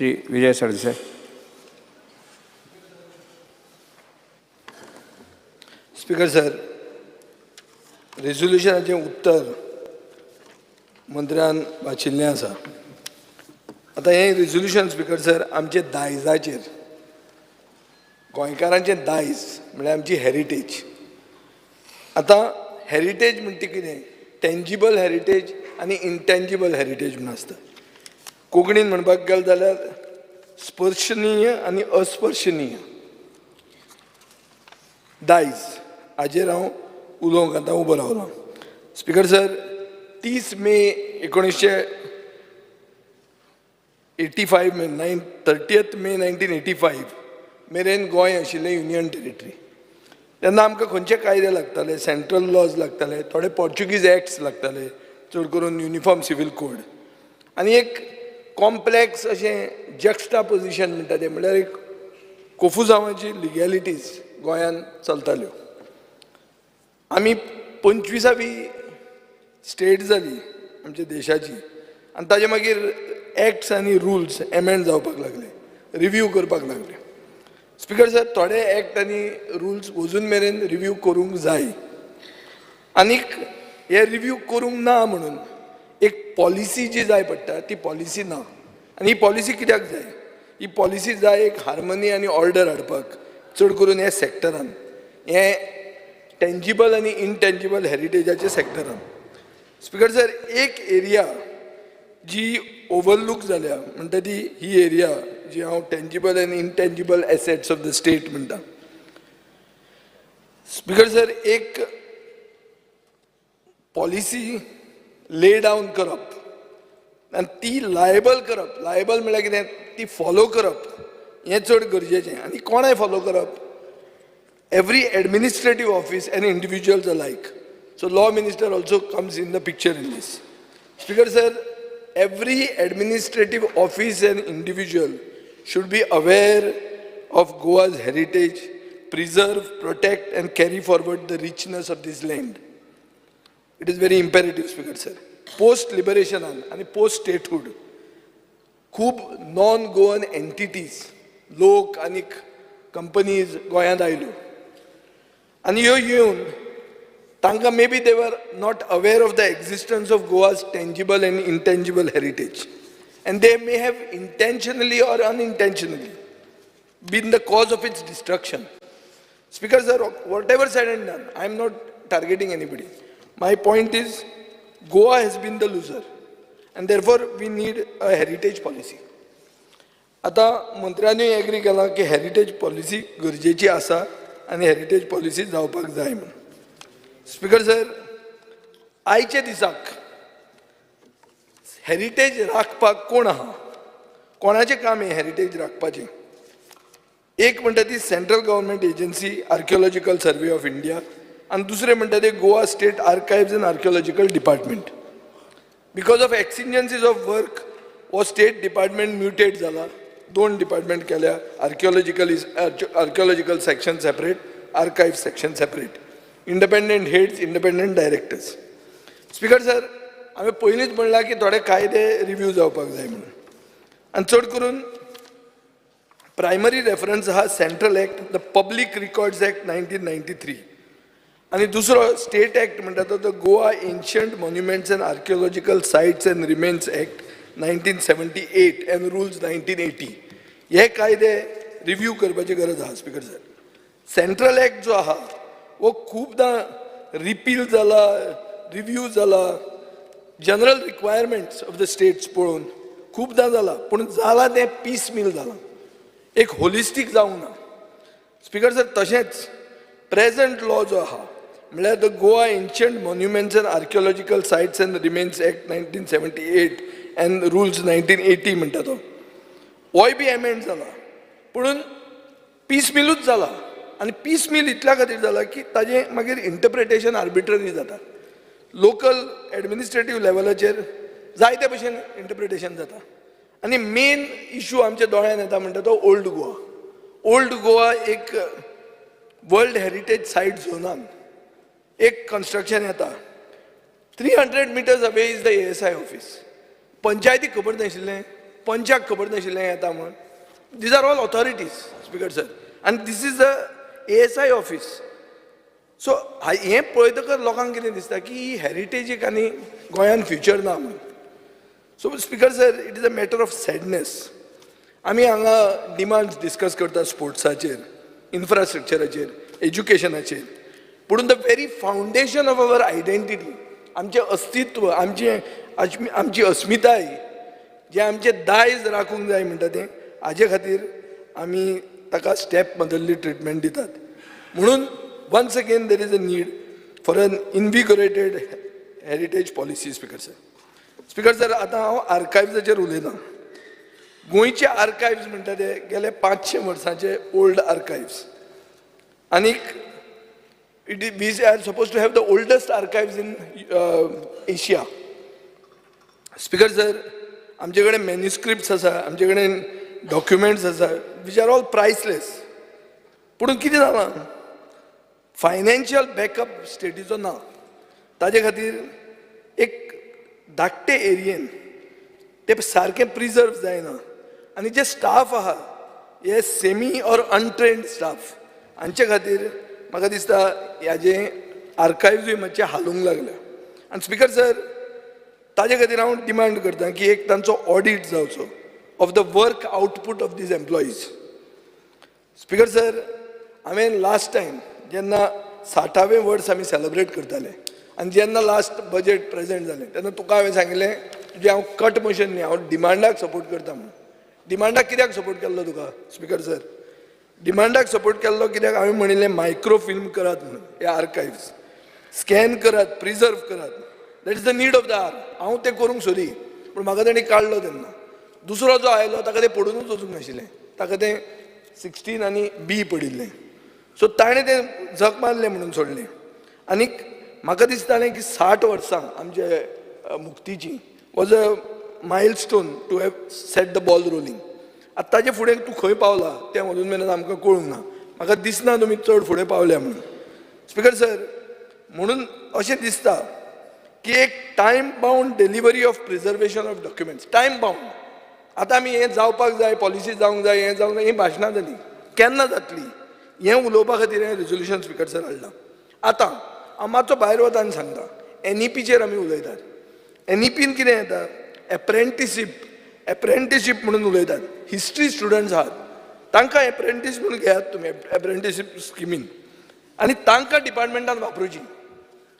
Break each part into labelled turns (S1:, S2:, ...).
S1: Shri Vijay Sardesai.
S2: Speaker sir, रेझोल्युशनाचें उत्तर मंत्र्यान वाचिल्लें आसा. आतां हें रेझोल्युशन स्पीकर सर आमचे दायजाचेर, गोंयकारांचें दायज म्हळ्यार आमची हेरिटेज. आतां हेरिटेज म्हणटा कितें, टेंजिबल हेरिटेज आनी इंटेंजिबल हेरिटेज म्हूण आसता. कोंकणीन म्हणपाक गेलें जाल्यार स्पर्शनीय आनी अस्पर्शनीय दायज, हाजेर हांव उलोवंक आतां उबो रावलो. स्पीकर सर, 30 मे 1985 30 मे 1985 मेरेन गोंय आशिल्लें युनियन टेरिटरी. तेन्ना आमकां खंयचे कायदे लागताले, सेंट्रल लॉज लागताले, थोडे पोर्चुगीज एक्ट्स लागताले, चड करून युनिफॉर्म सिवील कोड, आनी एक कॉम्प्लेक्स अशें जक्स्टापोजिशन म्हणटा तें, म्हळ्यार एक कोफुजांवाची लिगॅलिटीज गोंयांत चलताल्यो. आमी 25वी स्टेट जाली आमच्या देशाची, आनी ताजे मागीर एक्ट्स आनी रुल्स एमेंड जावपाक लागले, रिव्यू करपाक लागले. स्पीकर सर, थोडे एक्ट आनी रुल्स अजून मेरेन रिव्यू करूंक जाय, आनीक हे रिव्यू करूंक ना म्हणून एक पॉलिसी जी जाय पडटा ती पॉलिसी ना. आनी ही पॉलिसी कित्याक जाय? ही पॉलिसी जाय एक हार्मनी आनी ऑर्डर हाडपाक, चड करून ह्या सॅक्टरान, हे टेंजिबल आनी इनटेंजिबल हेरिटेजाच्या सॅक्टरान. स्पीकर सर, एक एरिया जी ओवरलूक जाल्या म्हणटा ती ही एरिया जी हांव टेंजिबल आनी intangible assets of the state म्हणटा. स्पीकर सर, एक पॉलिसी ले डावन करप आनी ती लायबल करप, लायबल म्हळ्यार कितें, ती फॉलो करप हें चड गरजेचें. आनी कोणाय फॉलो करप? Every administrative office and individuals अलायक. So law minister also comes in the picture in this. Speaker sir, every administrative office and individual should be aware of Goa's heritage, preserve, protect and carry forward the richness of this land. It is very imperative, Speaker sir. Post liberation and post statehood, खूब non Goan entities, लोक आनी companies गोंयांत आयल्यो, आनी ह्यो येवन तांकां may be they were not aware of the existence of Goa's tangible and intangible heritage, and they may have intentionally or unintentionally been the cause of its destruction. Speaker sir, whatever said and done, I am not targeting anybody. My point is, Goa has been the loser and therefore we need a heritage policy. आता मंत्र्यांनी agree केला की heritage policy गरजेची आसा आनी heritage policy जावपाक जाय म्हणून. स्पीकर सर, आयच्या दिसाक हेरिटेज राखपाक कोण आहा, कोणाचें काम हें हेरिटेज राखपाचें? एक म्हणटा ती central government agency archaeological survey of India, आनी दुसरें म्हणटा ते Goa state archives and archaeological department. Because of exigencies of work हो स्टेट डिपार्टमेंट म्युटेट जाला, 2 डिपार्टमेंट केल्या, archaeological section separate, archive section separate, independent heads, independent directors. Speaker sir, हांवें पयलींच म्हणलां की थोडे कायदे रिव्यू जावपाक जाय म्हणून, आनी चड करून प्रायमरी रेफरन्स आहा central act, the public records act 1993, आनी दुसरो स्टेट एक्ट म्हणटा तो the Goa ancient monuments and archaeological sites and remains act 1978 and rules 1980. हे कायदे रिव्यू करपाची गरज आहा. स्पीकर सर, सेंट्रल एक्ट जो आहा वो खूबदां रिपील जाला, रिव्यू जाला, general requirements of the states पळोवन खूबदां जाला, पूण जाला तें पीस मील जाला, एक होलिस्टीक जावंक ना. स्पीकर सर, तशेंच प्रेझंट लॉ जो आहा म्हळ्यार the Goa ancient monuments and archaeological sites and remains act 1978 and rules 1980 म्हणटा तो, होय बी एमेंड जाला, पूण पीस मिलूच जाला. आनी पीस मील इतल्या खातीर जाला की ताजें मागीर इंटरप्रिटेशन आर्बिट्ररी जाता. लोकल एडमिनिस्ट्रेटीव लेवलाचेर जायते भशेन इंटरप्रिटेशन जाता. आनी मेन इशू आमच्या दोळ्यांत येता म्हणटा तो ओल्ड गोवा. ओल्ड गोवा एक वर्ल्ड हेरिटेज सायट झोनान एक कन्स्ट्रक्शन येता, 300 meters away is the ASI office. पंचायतीक खबर नाशिल्लें पंचाक खबर नाशिल्लें येता म्हण. These are all authorities speaker sir, आनी this is the ASI office. So हें पळयतकच लोकांक कितें दिसता की ही हेरिटेजीक आनी गोंयांत फ्युचर ना म्हणून. सो speaker sir, it is a matter of sadness. आमी हांगा डिमांड्स डिस्कस करता स्पोर्ट्साचेर, इन्फ्रास्ट्रक्चराचेर, एज्युकेशनाचेर, पूण the very foundation of our identity, आमचें अस्तित्व, आमची अस्मिताय, जे आमचें दायज राखूंक जाय म्हणटा तें, हाजे खातीर आमी ताका स्टेप बदल्ली ट्रिटमेंट दितात. म्हणून once again there is a need for an invigorated heritage policy. Speaker sir, speaker sir, आतां हांव आर्कायव्जाचेर उलयतां. गोंयचे आर्कायव्ज म्हणटा ते गेले 500 वर्सांचे ओल्ड आर्कायव्ज, आनीक we are suppose to have the oldest archives in Asia. Speaker sir, आमचे कडेन मॅन्युस्क्रिप्ट्स आसा, आमचे कडेन डॉक्युमेंट्स आसा वीच आर ऑल प्रायसलेस. पूण कितें जालां, फायनान्शियल बॅकअप स्टेटीचो ना. ताजे खातीर एक धाकटे एरियेन ते सारकें प्रिजर्व जायना, आनी जे स्टाफ आहा हे सेमी ऑर अनट्रेन्ड स्टाफ, हांचे खातीर म्हाका दिसता ह्याचे आर्कायव्जूय मातशे हालूंक लागल्या. आनी स्पीकर सर, ताजे खातीर हांव डिमांड करतां की एक तांचो ऑडिट जावचो of the work output of these employees. Speaker sir, हांवें लास्ट टायम जेन्ना 60वें वर्स आमी सेलिब्रेट करताले आनी जेन्ना लास्ट बजेट प्रेजेंट जालें तेन्ना तुका हांवें सांगिल्लें तुजें हांव कट मोशन न्ही, हांव डिमांडाक सपोर्ट करता म्हणून. डिमांडाक कित्याक सपोर्ट केल्लो तुका स्पीकर सर? डिमांडाक सपोर्ट केल्लो कित्याक हांवें म्हणिल्लें मायक्रो फिल्म करात म्हणून, हे आर्कायव्ज स्कॅन करात, प्रिजर्व करात. That is the need of the hour. हांव तें करूंक सोदी, पूण म्हाका ताणी काडलो तेन्ना. दुसरो जो आयलो ताका तें पडूनच वचूंक नाशिल्लें, ताका तें 16 आनी B पडिल्लें. सो ताणें तें झक मारलें म्हणून सोडलें. आनीक म्हाका दिसतालें की 60 वर्सां आमचे मुक्तीची was a milestone to have set the ball rolling. आतां ताजे फुडें तूं खंय पावला तें अजून मेरेन आमकां कळूंक ना. म्हाका दिसना तुमी चड फुडें पावल्या म्हणून. स्पीकर सर, म्हणून अशें दिसता की एक time bound delivery of preservation of documents, time bound. आतां आमी हें जावपाक जाय, पॉलिसी जावंक जाय, हें जावंक जाय, ही भाशणां जाली. केन्ना जातली हें उलोवपा खातीर हें रेजोल्युशन स्पीकर सर हाडलां. आतां हांव मातसो भायर वता आनी सांगता, NEPचेर आमी उलयतात. NEPन कितें येता, एप्रेंटिसशीप म्हणून उलयतात. हिस्ट्री स्टुडंट्स आहात तांकां एप्रेंटीस म्हणून घेयात तुमी एप्रेंटिसशीप स्किमीन, आनी तांकां डिपार्टमेंटान वापरूची,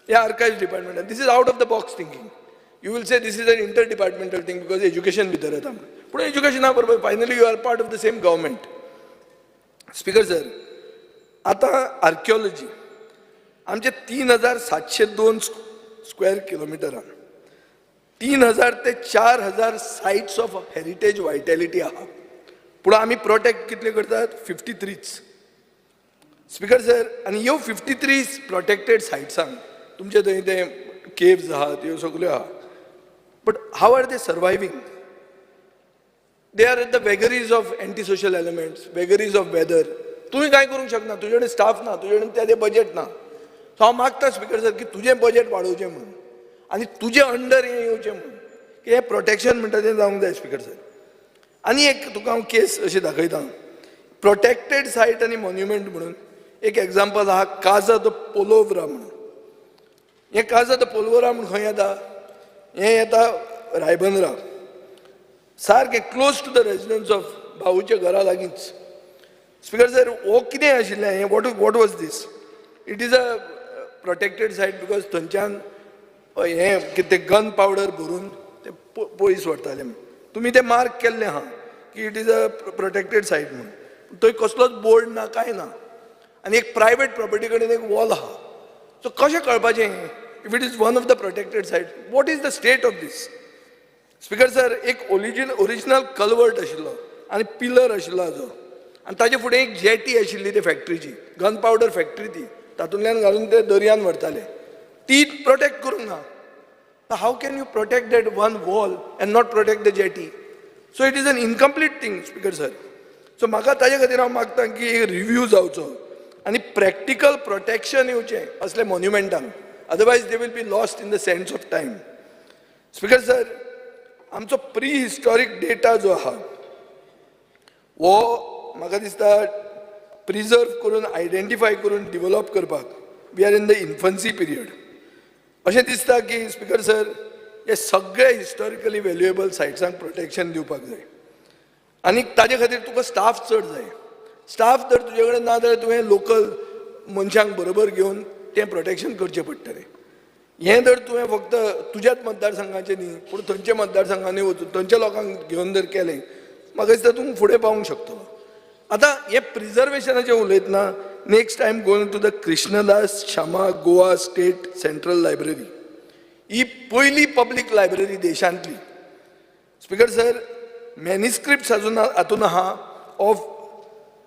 S2: ह्या आर्कायव्ज डिपार्टमेंटान. This is out of the box thinking. You will say this is an inter departmental thing because education भितर येता. पूण एज्युकेशना बरोबर finally you are part of the same government. Speaker sir, आतां आर्किओलॉजी आमचे 3702 स्क्वेअर किलोमिटरान 3000 ते 4000 sites of heritage वायटॅलिटी आहा. पूण आमी प्रोटेक्ट कितले करतात? 53च. स्पीकर सर, आनी ह्यो 53 प्रोटेक्टेड सायट्सांक तुमचे थंय ते केव्ज आहात, ह्यो सगल्यो आहा. But how are they surviving? They are at the vagaries of anti social elements, vagaries of weather. तुमी कांय करूंक शकना, तुजे कडेन स्टाफ ना, तुजे कडेन तें बजेट ना. सो हांव मागता स्पीकर सर की तुजें बजेट वाडोवचें म्हणून आनी तुजे अंडर हें येवचें म्हणून, की हें प्रोटेक्शन म्हणटा तें जावंक जाय स्पीकर सर. आनी एक तुका हांव केस अशी दाखयतां, प्रोटेक्टेड सायट आनी मॉन्युमेंट म्हणून एक एग्जाम्पल आहा, काजा द पोलोवरा म्हणून. हें काजा द पोलोवरा म्हणून खंय येता? हें येता रायबंदरा, सारकें close to the residence of भाऊच्या घरा लागींच. स्पीकर सर, हो कितें आशिल्लें हें? What was this? It is a protected site because थंयच्यान हें कितें गन पावडर भरून ते पयस व्हरताले. तुमी तें मार्क केल्लें आहा की इट इज अ प्रोटेक्टेड सायट म्हणून. थंय कसलोच बोर्ड ना, कांय ना. आनी एक प्रायवेट प्रॉपर्टी कडेन एक वॉल आहा. सो कशें कळपाचें if it is one of the protected site? What is the state of this? Speaker sir, एक ओरिजिनल कल्वर्ट आशिल्लो आनी पिलर आशिल्लो हाजो, आनी ताजे फुडें एक जेटी आशिल्ली ते फॅक्टरीची, गन पावडर फॅक्टरी ती, तातूंतल्यान घालून ते दर्यान व्हरताले. ती प्रोटेक्ट करूंक ना. How can you protect that one wall and not protect the jetty? So it is an incomplete thing speaker sir. So म्हाका ताजे खातीर हांव मागतां की रिव्यू जावचो आनी प्रॅक्टिकल प्रोटेक्शन येवचें असले मॉन्युमेंटांक. Otherwise they will be lost in the sense of time. Speaker sir, आमचो प्री हिस्टॉरीक डेटा जो आहा वो म्हाका दिसता प्रिजर्व करून आयडेंटिफाय करून डिवेलप करपाक we are in the infancy period अशें दिसता की स्पीकर सर हे सगळे हिस्टॉरिकली व्हॅल्युएबल सायट्सांक प्रोटेक्शन दिवपाक जाय आनी ताजे खातीर तुका स्टाफ चड जाय स्टाफ जर तुजे कडेन ना जाल्यार तुवें लोकल मनशांक बरोबर घेवन तें प्रोटेक्शन करचें पडटलें हें जर तुवें फक्त तुज्याच मतदारसंघाचें न्ही पूण थंयच्या मतदारसंघांनी वचून थंयच्या लोकांक घेवन जर केलें म्हाका दिसता तूं फुडें पावूंक शकतलो आतां हे प्रिजर्वेशनाचें उलयतना next time going to the Krishnadas Shyama Goa state central library ही पयली पब्लीक लायब्ररी देशांतली स्पीकर सर मॅन्युस्क्रिप्ट्स अजून हातून आहा ऑफ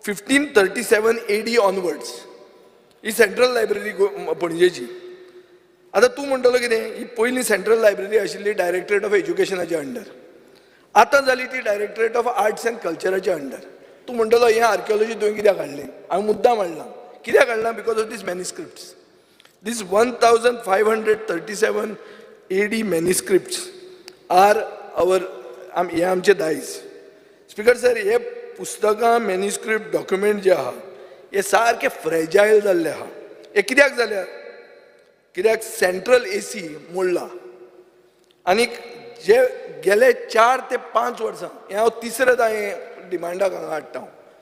S2: 1537 AD ऑनवर्ड्स ही सेंट्रल लायब्ररी पणजेची आतां तूं म्हणटलो कितें ही पयली सेंट्रल लायब्ररी आशिल्ली डायरेक्टरेट ऑफ एज्युकेशनाच्या अंडर आतां जाली ती डायरेक्टरेट ऑफ आर्ट्स एंड कल्चराच्या अंडर तूं म्हणटलो हें आर्किओलॉजी तुवें कित्याक हाडलें हांवें मुद्दाम हाडलां कित्याक हाडलां because of these manuscripts these 1537 AD manuscripts are हे आमचे दायज स्पीकर सर हे पुस्तकां मॅन्युस्क्रिप्ट डॉक्युमेंट जे आहा हे सारके फ्रेजायल जाल्ले आहा हे कित्याक जाल्यार कित्याक सेंट्रल AC मोडला आनीक जे गेले 4 ते 5 वर्सां हें हांव तिसरें हांवें डिमांडाक हांगा हाडटा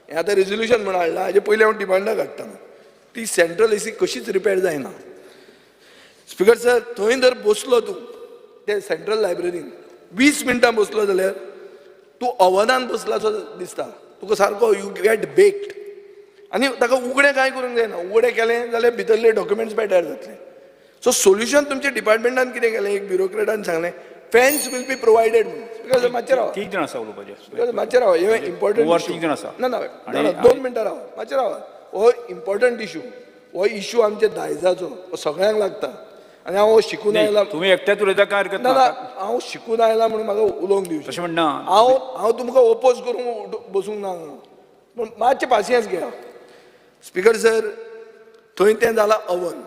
S2: हें आतां रेजोल्युशन म्हण हाडलां हाजे पयलीं हांव डिमांडाक हाडटा ती सेंट्रल AC कशीच रिपेर जायना स्पीकर सर थंय जर बसलो तूं ते सेंट्रल लायब्ररीन 20 मिनटां बसलो जाल्यार तूं अवधान बसलासो दिसता तुका सारको यू गेट बेक्ड आनी ताका उगडें कांय करूंक जायना उगडें केलें जाल्यार भितरले डॉक्युमेंट्स पेड्यार जातले सो सोल्युशन तुमच्या डिपार्टमेंटान कितें केलें एक ब्युरोक्रेटान सांगलें फॅन्स विल बी प्रोवायडेड म्हणून मातशें राव
S1: तीग जाण आसा उलोवपाचें
S2: मातशें राव हे इम्पॉर्टंट
S1: तीग जाण आसा
S2: ना ना 2 मिनटां राव मातशें राव हो इम्पॉर्टंट इशू हो इशू आमच्या दायजाचो हो सगळ्यांक लागता आनी हांव शिकून आयला
S1: तुमी एकट्याच उलयता काय हरकत
S2: ना
S1: ना
S2: ना हांव शिकून आयला म्हणून म्हाका उलोवंक दिवचें
S1: तशें म्हणना
S2: हांव तुमकां ओपोज करूंक बसूंक ना हांगा पूण मातशें पासियन्स घेया स्पीकर सर थंय तें जालां अवन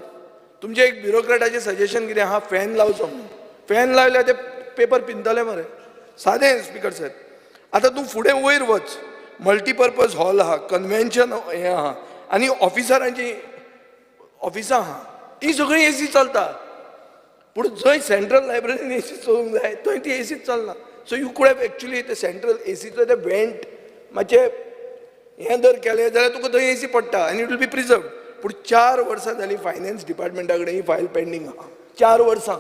S2: तुमचें एक ब्युरोक्रेटाचें सजेशन कितें आहा फॅन लावचो म्हणून फॅन लायल्यार ते पेपर पिंतले मरे सादें स्पीकर सर आतां तूं फुडें वयर वच मल्टीपर्पज हॉल आहा कन्वेन्शन हें आहा आनी ऑफिसरांची ऑफिसां आहा ती सगळी AC चलता पूण जंय सेंट्रल लायब्ररीन AC चलूंक जाय थंय ती AC चलना so you could have actually ते सेंट्रल ACचो ते वेंट मातशें हें जर केलें जाल्यार तुका थंय AC पडटा आनी इट वील बी प्रिजर्व पूण 4 वर्सां जालीं फायनान्स डिपार्टमेंटा कडेन ही फायल पेंडींग आहा 4 वर्सां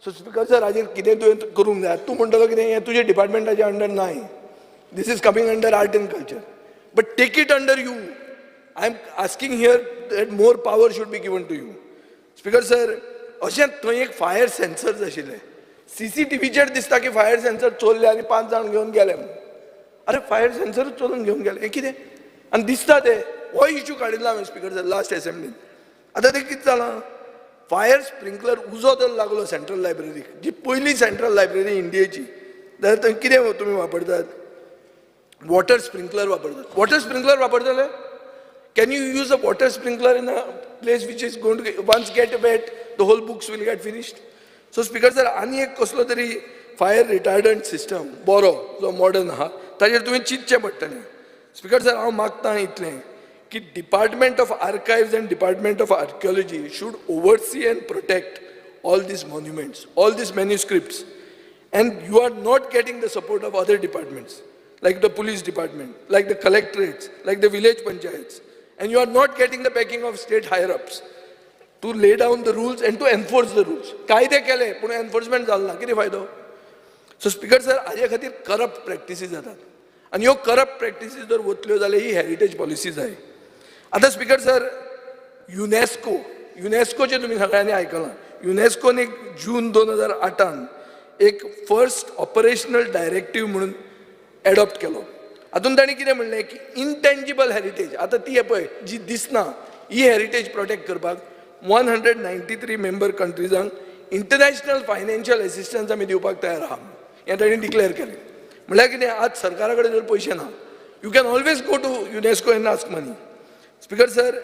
S2: सो स्पीकर सर हाजेर कितें तुवें करूंक जाय तूं म्हणटलो कितें हें तुज्या डिपार्टमेंटाच्या अंडर नाय this is coming under art and culture but take it under you I am asking here that more power should be given to you speaker sir अशें थंय एक फायर सेन्सर्स आशिल्ले CCTVचेर दिसता की फायर सेन्सर चोरले आनी 5 जाण घेवन गेले म्हणून अरे फायर सेन्सरूच चोरून घेवन गेले हें कितें आनी दिसता ते हो इश्यू काडिल्लो हांवें स्पीकर सर लास्ट असेंब्लीन आतां तें कितें जालां फायर स्प्रिंकलर उजो जर लागलो सेंट्रल लायब्ररीक जी पयली सेंट्रल लायब्ररी इंडियेची जाल्यार थंय कितें तुमी वापरतात वॉटर स्प्रिंकलर वापरतले can you use a water sprinkler in a place which is going to once get wet the whole books will get finished so speaker sir आनी एक कसलो तरी फायर रिटार्डंट सिस्टम बरो जो मॉडर्न आहा ताजेर तुवें चिंतचें पडटलें स्पीकर सर हांव मागतां इतलें की department of archives and department of archaeology should oversee and protect all these monuments, all these manuscripts, and you are not getting the support of other departments like the police department, like the collectorates, like the village panchayats, and you are not getting the backing of state higher ups to lay down the rules and to enforce the rules. कायदे केले पूण enforcement जालो ना कितें फायदो सो speaker sir हाजे खातीर corrupt practices जातात आनी ह्यो करप्ट प्रॅक्टिसीस जर वतल्यो जाल्यार ही हेरिटेज पॉलिसी जाय आतां स्पीकर सर युनेस्कोचे तुमी सगळ्यांनी आयकलां युनेस्कोन एक जून 2008 एक फर्स्ट ऑपरेशनल डायरेक्टीव म्हणून एडॉप्ट केलो हातून तांणी कितें म्हणलें की इनटेंजिबल हेरिटेज आतां ती पळय जी दिसना ही हेरिटेज प्रोटेक्ट करपाक 193 मेंबर कंट्रीजांक इंटरनॅशनल फायनान्शियल एसिस्टन्स आमी दिवपाक तयार आहा हें तांणी डिक्लेअर केलें म्हळ्यार कितें आज सरकारा कडेन जर पयशे ना you can always go to UNESCO and ask money speaker sir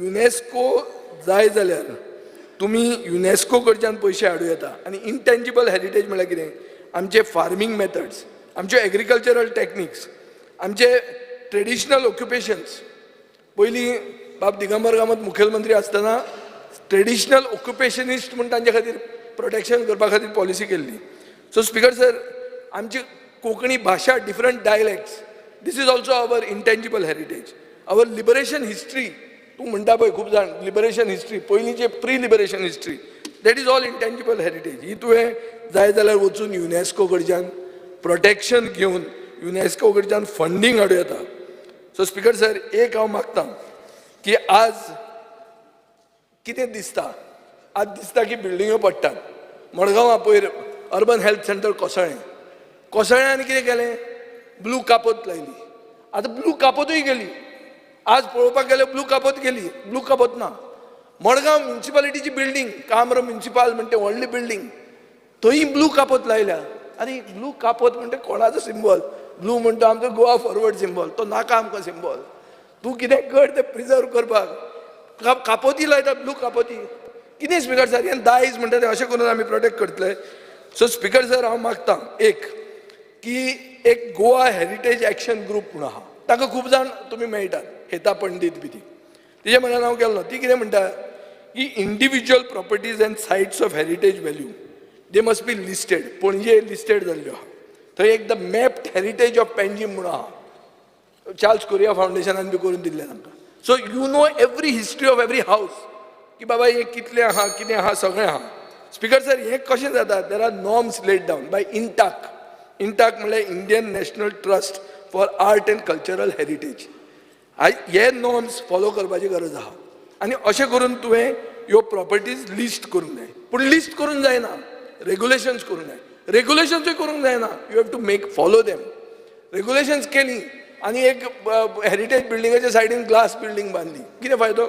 S2: UNESCO जाय जाल्यार तुमी युनेस्को कडच्यान पयशे हाडूं येता आनी इनटेंजिबल हेरिटेज म्हळ्यार कितें आमचे फार्मिंग मेथड्स, आमचे एग्रीकल्चरल टेक्निक्स, आमचे ट्रेडिशनल ऑक्युपेशन्स. पयलीं बाब दिगंबर कामत मुखेलमंत्री आसतना ट्रेडिशनल ऑक्युपेशनिस्ट म्हूण तांचे खातीर प्रोटेक्शन करपा खातीर पॉलिसी केल्ली. सो स्पीकर सर, आमची कोंकणी भाशा, different dialects, this is also our intangible heritage. Our liberation history, तूं म्हणटा पळय खूब जाण लिबरेशन हिस्ट्री, पयलींचे pre liberation history, that is all intangible heritage. ही तुवें जाय जाल्यार वचून युनेस्को कडच्यान प्रोटेक्शन घेवन युनेस्को कडच्यान फंडींग हाडूं येता. सो स्पीकर सर, एक हांव मागतां की आज कितें दिसता, आज दिसता की बिल्डिंग्यो पडटात. मडगांवां पयर अर्बन हेल्थ सेंटर कोसळ्ळें कितें केलें, ब्लू कापोत लायली. आतां ब्लू कापोतूय गेली. आज पळोवपाक गेल्यार ब्लू कापोत गेली, ब्लू कापोत ना. मडगांव म्युन्सिपालिटीची बिल्डींग, काम्र म्युन्सिपाल म्हणटे व्हडली बिल्डींग, थंय ब्लू कापोत लायल्या. आरे ब्लू कापोत म्हणटा कोणाचो सिंबल? ब्लू म्हणटा आमचो गोवा फॉरवर्ड सिंबल, तो नाका आमकां सिंबल. तूं कितें कर तें प्रिजर्व करपाक. कापोती लायता, ब्लू कापोती. कितें स्पीकर सर, हें दायज म्हणटा तें अशें करून आमी प्रोटेक्ट करतले. सो स्पीकर सर, हांव मागतां एक गोवा हेरिटेज एक्शन ग्रूप म्हणून आहा, ताका खूब जाण तुमी मेळटात, हेता पंडीत बी ती. तिजे म्हऱ्यान हांव गेल्लो. ती कितें म्हणटा की individual properties and sites of heritage value they must be listed. Panaji listed जाल्ल्यो आहा. थंय एक the mapped heritage of Panjim म्हणून आहा, चार्ल्स कोरिया फावंडेशनान बी करून दिल्लें तांकां. So you know every history of every हावस, की बाबा हें कितलें आहा, कितें आहा, सगळें आहा. स्पीकर सर, हें कशें जाता? There are norms laid down by INTACH. INTACH म्हळ्यार Indian National Trust for Art and Cultural Heritage. हे नॉर्म्स फॉलो करपाची गरज आहा. आनी अशें करून तुवें ह्यो प्रॉपर्टीज लिस्ट करूंक जाय. पूण लिस्ट करूंक जायना, रेग्युलेशन्स करूंक जाय. रेग्युलेशन्सूय करूंक जायना, you have to make follow them. Regulations केली आनी एक हेरिटेज बिल्डिंगाच्या सायडीन ग्लास बिल्डींग बांदली, कितें फायदो?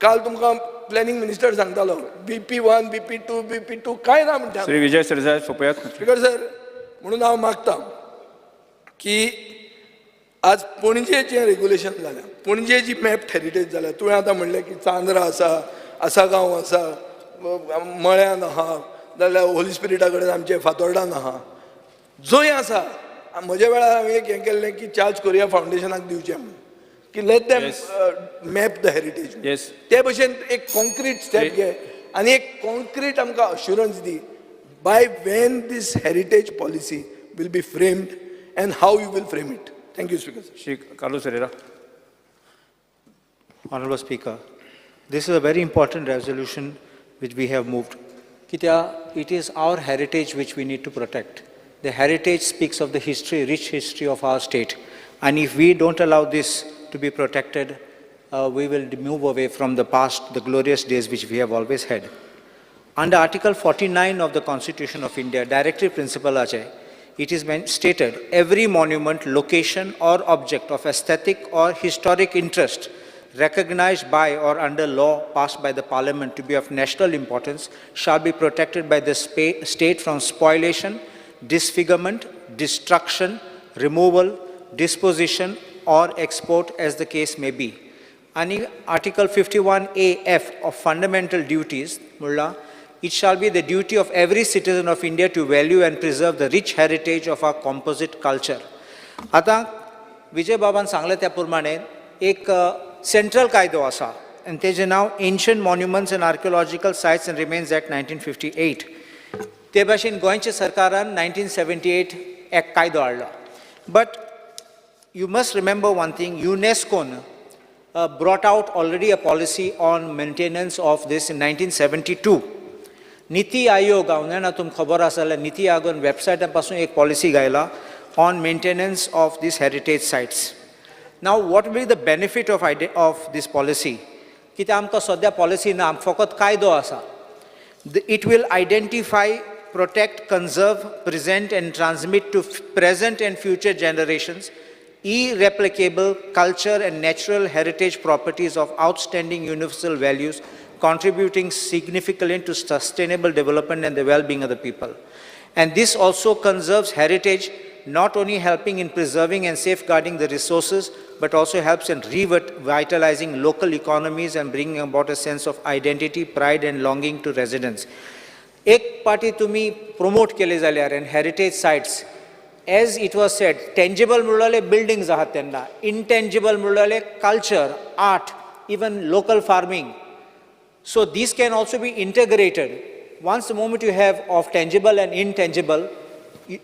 S2: काल तुमकां प्लॅनिंग मिनिस्टर सांगतालो BP1, BP2, BP2 कांय ना म्हणटा.
S1: श्री विजय सरदेसाय सोपयात.
S2: स्पीकर सर, म्हणून हांव मागतां की आज पणजेचें रेग्युलेशन जालें, पणजे जी मॅप्ड हेरिटेज जाल्या. तुवें आतां म्हणलें की चांद्रा आसा, आसागांव आसा, मळ्यान आहा, जाल्यार होली स्पिरिटा कडेन आमचे फातोर्डान आहा, जंय आसा. म्हज्या वेळार हांवें एक हें केल्लें की चार्ल्स कोरिया फावंडेशनाक दिवचें म्हणून, की let them map the heritage. ते भशेन एक कॉन्क्रीट स्टेप घे आनी एक कॉन्क्रीट आमकां अश्युरन्स दी by when this heritage policy will be framed and how you will frame it. Thank you speaker.
S1: Shri Carlos Herrera.
S3: Honorable Speaker, this is a very important resolution which we have moved. It is our heritage which we need to protect. The heritage speaks of the history, rich history of our state. And if we don't allow this to be protected, we will move away from the past, the glorious days which we have always had. Under Article 49 of the Constitution of India, Directive Principle Ajay, it is stated, every monument, location or object of aesthetic or historic interest recognized by or under law passed by the Parliament to be of national importance shall be protected by the state from spoliation, disfigurement, destruction, removal, disposition or export as the case may be. And Article 51A(f) of fundamental duties, Mullah, it shall be the duty of every citizen of India to value and preserve the rich heritage of our composite culture. आता विजय बाबान सांगले त्या प्रमाणे एक central कायदो आसा and तेजें नांव Ancient Monuments and Archaeological Sites and Remains Act 1958. ते भाशेन गोंयच्या सरकारान 1978 एक कायदो हाडलो. But you must remember one thing, UNESCO brought out already a policy on maintenance of this in 1972. NITI Aayog हांवें तुमकां खबर आसा जाल्यार नीति आयोगान वेबसायटा पासून एक पॉलिसी घायला on maintenance of these heritage sites. Now what will be the benefit of this policy? कित्याक आमकां सद्या पॉलिसी ना, फकत कायदो आसा. It will identify, protect, conserve, present and transmit to present and future generations irreplicable culture and natural heritage properties of outstanding universal values, contributing significantly to sustainable development and the well-being of the people. And this also conserves heritage, not only helping in preserving and safeguarding the resources, but also helps in revitalizing local economies and bringing about a sense of identity, pride and longing to residents. एक पाटी तुम्ही promote केले जाल्यार and heritage sites, as it was said, tangible म्हणलेले buildings आहात त्यांना, intangible म्हणलेले culture, art, even local farming. So these can also be integrated. Once the moment you have of tangible and intangible,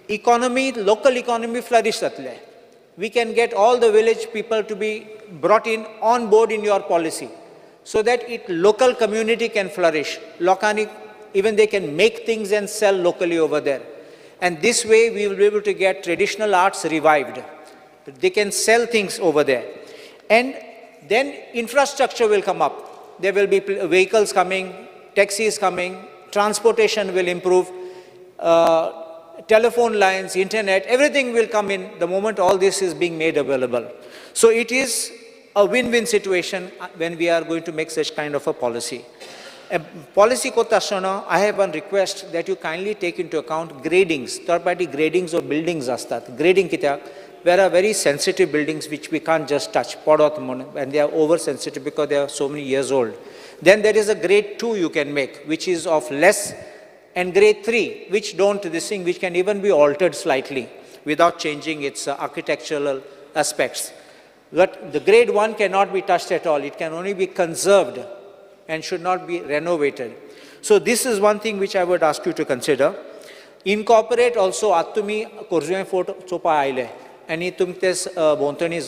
S3: economy, local economy flourish जातले. We can get all the village people to be brought in on board in your policy, so that local community can flourish. Lokani, even they can make things and sell locally over there. And this way we will be able to get traditional arts revived. They can sell things over there. And then infrastructure will come up. There will be vehicles coming, taxis coming, transportation will improve, telephone lines, internet, everything will come in the moment all this is being made available. So it is a win-win situation when we are going to make such kind of a policy. Policy kotashona, I have one request that you kindly take into account gradings, third-party gradings of buildings astat. Grading kityak, there are very sensitive buildings which we can't just touch, and they are oversensitive because they are so many years old. Then there is a grade 2 you can make, which is of less, and grade 3, which don't, this thing, which can even be altered slightly without changing its architectural aspects. But the grade 1 cannot be touched at all. It can only be conserved and should not be renovated. So this is one thing which I would ask you to consider. Incorporate also Atumi Korzuem Fort Sopa Aile. Any tumtes Bontoni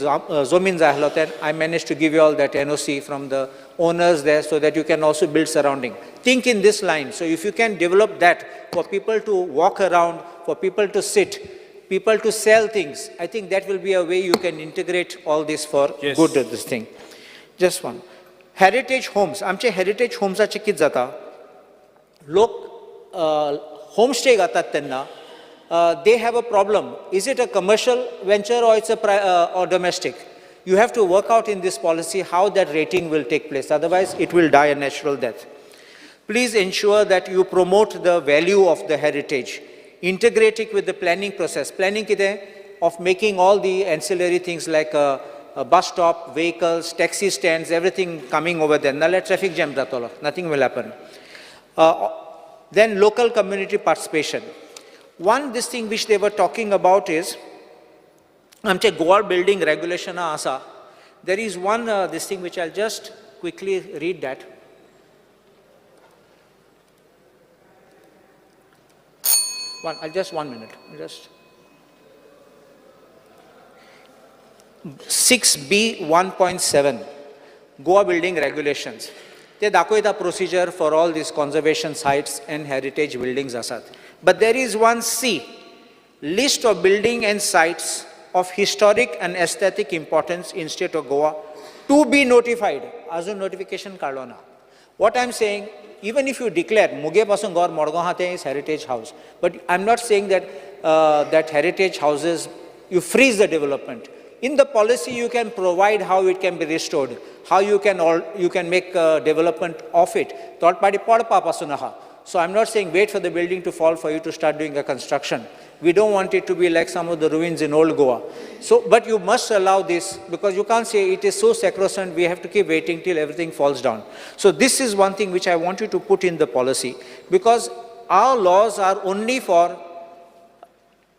S3: Zomin Zahloten, I managed to give you all that NOC from the owners there so that you can also build surrounding. Think in this line. So if you can develop that for people to walk around, for people to sit, people to sell things, I think that will be a way you can integrate all this for good at this thing. Just one. Heritage homes. आमचे heritage homes चे कित जाता? लोक homestay गातात त्यांना. They have a problem. Is it a commercial venture or it's or domestic? You have to work out in this policy how that rating will take place. Otherwise, it will die a natural death. Please ensure that you promote the value of the heritage. Integrate it with the planning process. Planning kite of making all the ancillary things like a bus stop, vehicles, taxi stands, everything coming over there. Nalla traffic jam ratolo. Nothing will happen. Then local community participation. One, this thing which they were talking about is, amche Goa building regulation asa. There is one, this thing which I'll just quickly read that. Just 1 minute. 6B 1.7, Goa building regulations. They dakoita procedure for all these conservation sites and heritage buildings asat. But there is one C, list of building and sites of historic and aesthetic importance in state of Goa to be notified. Azun notification kardona. What I'm saying, even if you declare Muge pasun Gaur Morgaon hate is heritage house, but I'm not saying that that heritage houses you freeze the development. In the policy, you can provide how it can be restored, how you can make development of it. Third party padpa pasunaha. So I'm not saying wait for the building to fall for you to start doing a construction. We don't want it to be like some of the ruins in old Goa. So, but you must allow this because you can't say it is so sacrosanct, we have to keep waiting till everything falls down. So this is one thing which I want you to put in the policy because our laws are only for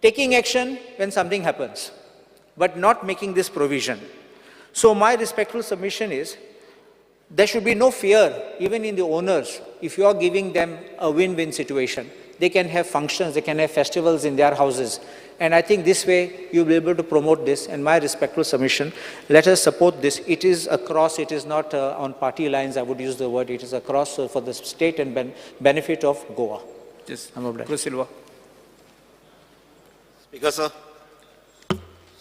S3: taking action when something happens, but not making this provision. So my respectful submission is, there should be no fear, even in the owners, if you are giving them a win-win situation. They can have functions, they can have festivals in their houses. And I think this way you'll be able to promote this. And my respectful submission, let us support this. It is across, it is not on party lines, I would use the word, it is across for the state and benefit of Goa.
S1: Yes,
S3: I'm
S1: Chris Silva.
S4: Speaker, sir.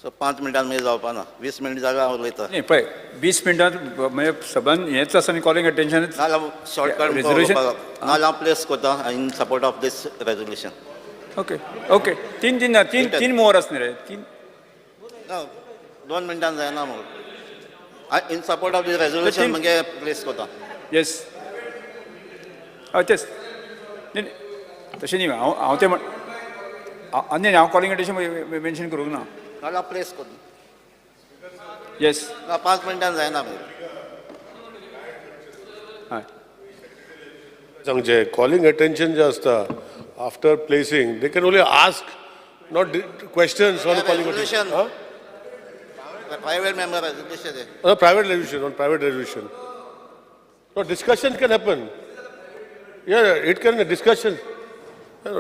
S4: So 5 मिनिटांत मी जावपा ना 20 minute जागा हांव उलयतां
S1: नाही पळय 20 मिनटात म्हणजे सगळ्यान हेच आसा न्ही कॉलिंग अटेन्शन
S4: नाल्यार शॉर्टकट
S1: Resolution?
S4: नाल्यार हांव प्लेस करता in support of this resolution
S1: okay तीन मोहर आसले रे तीन
S4: 2 मिनिटांत जायना म्हाका in support of this resolution मागीर प्लेस करता
S1: येस तेच तशें न्ही हांव तें आनी हांव कॉलिंग अटेन्शन मेन्शन करूंक ना
S4: नाल्यार प्लेस करता
S1: येस
S4: 5 मिनिटांत जायना मागीर
S1: हय
S5: सांगचे calling attention जे असता after placing they can only ask not questions on the calling attention.
S4: Resolution. Private member resolution आहे.
S5: On private resolution. No, discussion can happen. Yeah, it can discussion.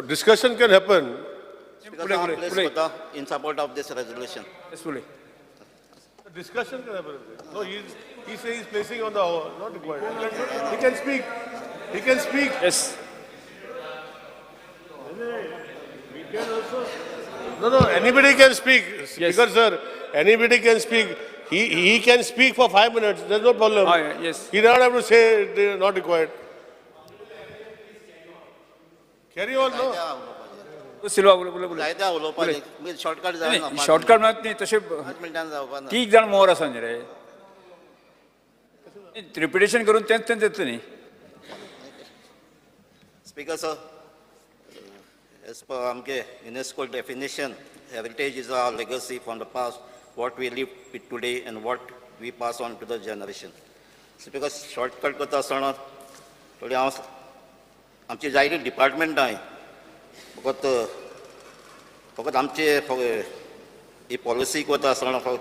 S5: Discussion can happen.
S4: Because I place Kota in support of this resolution.
S1: Peacefully.
S5: Discussion can happen. No, he says he's placing on the not required. He can speak. He can speak.
S1: Yes.
S5: No, anybody can speak.
S1: Yes.
S5: Speaker, sir, anybody can speak. He can speak for 5 minutes. There's no problem.
S1: Yes.
S5: He doesn't have to say they are not required. Carry on, no?
S1: सिल्वा बोला
S4: जायत्या उलोवपाचें म्हणजे shortcut जायना.
S1: Shortcut म्हणत नाही तसे
S4: 5 मिनिटांनी जावपा ना.
S1: तीग जाण मोर आसा न्ही रे रिपिटेशन करून तेंच येतलें न्ही
S4: Speaker, sir, as per AMKE UNESCO definition, heritage is our legacy from the past, what we live with today and what we pass on to the generation. Speaker, shortcut करता आसतना थोडी हांव आमची जायती डिपार्टमेंट आहाय फकत आमचे ही पॉलिसी करता आसतना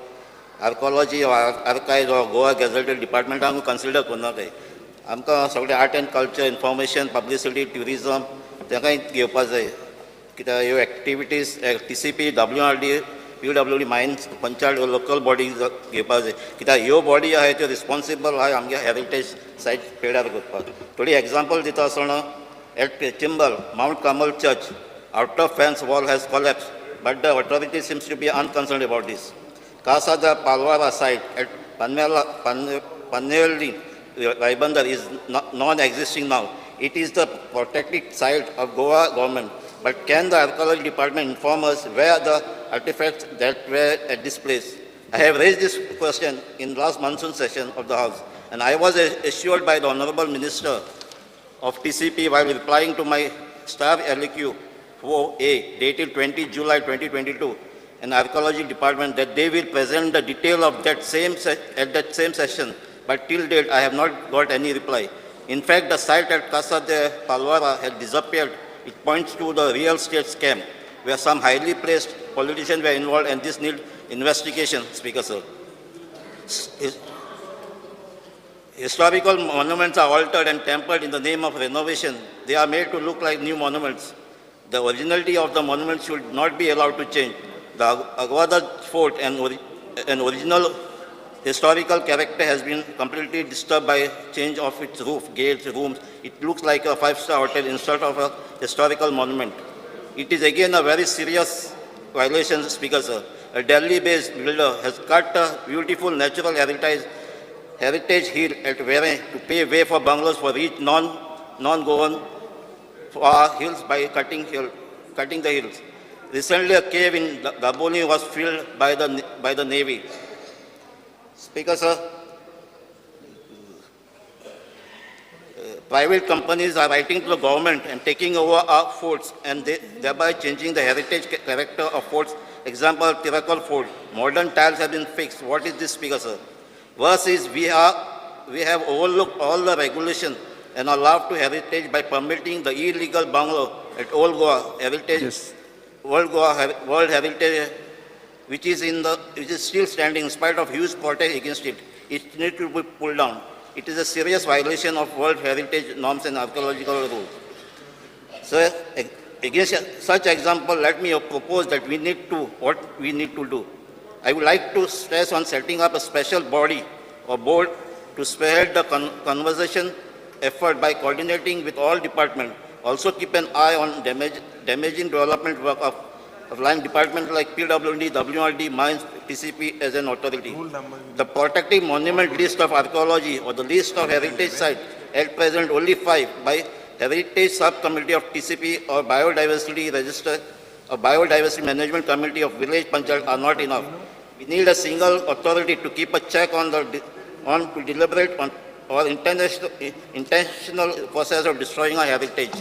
S4: आर्कोलॉजी आर्कायज गोवा गॅझेटेड डिपार्टमेंटाक कन्सिडर करना काय आमकां सगळे art and culture information publicity tourism तांकांय घेवपा जाय कित्याक ह्यो activities TCP WRD PWD mines panchayat local body घेवपा जाय कित्याक ह्यो बॉडी आहाय त्यो रिस्पॉन्सिबल आहाय आमगे हेरिटेज सायट पेड्यार करपाक थोडी एग्जांपल दिता आसतना at Chimbel Mount Carmel church outer fence wall has collapsed but the authority seems to be unconcerned about this. Casa de Palwara site at Panelli Raibandar is non-existing now. It is the protected site of Goa government. But can the archaeology department inform us where the artifacts that were at this place? I have raised this question in last monsoon session of the House, and I was assured by the Honorable Minister of TCP while replying to my staff LQ 4A dated 20 July 2022 and archaeology department that they will present the detail of that at that same session, but till date I have not got any reply. In fact, the site at Casa de Palwara had disappeared. It points to the real estate scam where some highly placed politicians were involved, and this needs investigation, Speaker, sir. Historical monuments are altered and tempered in the name of renovation. They are made to look like new monuments. The originality of the monument should not be allowed to change. The Aguada fort and original historical character has been completely disturbed by change of its roof, gates, rooms. It looks like a 5-star hotel instead of a historical monument. It is again a very serious violation, Speaker, sir. A Delhi-based builder has cut a beautiful natural heritage hill at Vere to pave way for bungalows for rich non-Goan hills by cutting the hills. Recently, a cave in Gaboni was filled by the Navy. Speaker, sir, private companies are writing to the government and taking over our forts and thereby changing the heritage character of forts. Example, Tirakal Fort. Modern tiles have been fixed. What is this, Speaker, sir? Worse is we have overlooked all the regulation and allowed to heritage by permitting the illegal bungalow at Old Goa Heritage,
S1: Yes.
S4: World Heritage, which is still standing in spite of huge protest against it. It needs to be pulled down. It is a serious violation of World Heritage norms and archaeological rules. So, against such example, let me propose that what we need to do. I would like to stress on setting up a special body or board to spearhead the conversation effort by coordinating with all departments. Also keep an eye on damaging development work of line departments like PWD, WRD, Mines, TCP as an authority. The protected monument list of archaeology or the list of heritage sites at present only 5 by Heritage Subcommittee of TCP or Biodiversity Register or Biodiversity Management Committee of Village Panchayat are not enough. We need a single authority to keep a check on to deliberate on or intentional process of destroying our heritage.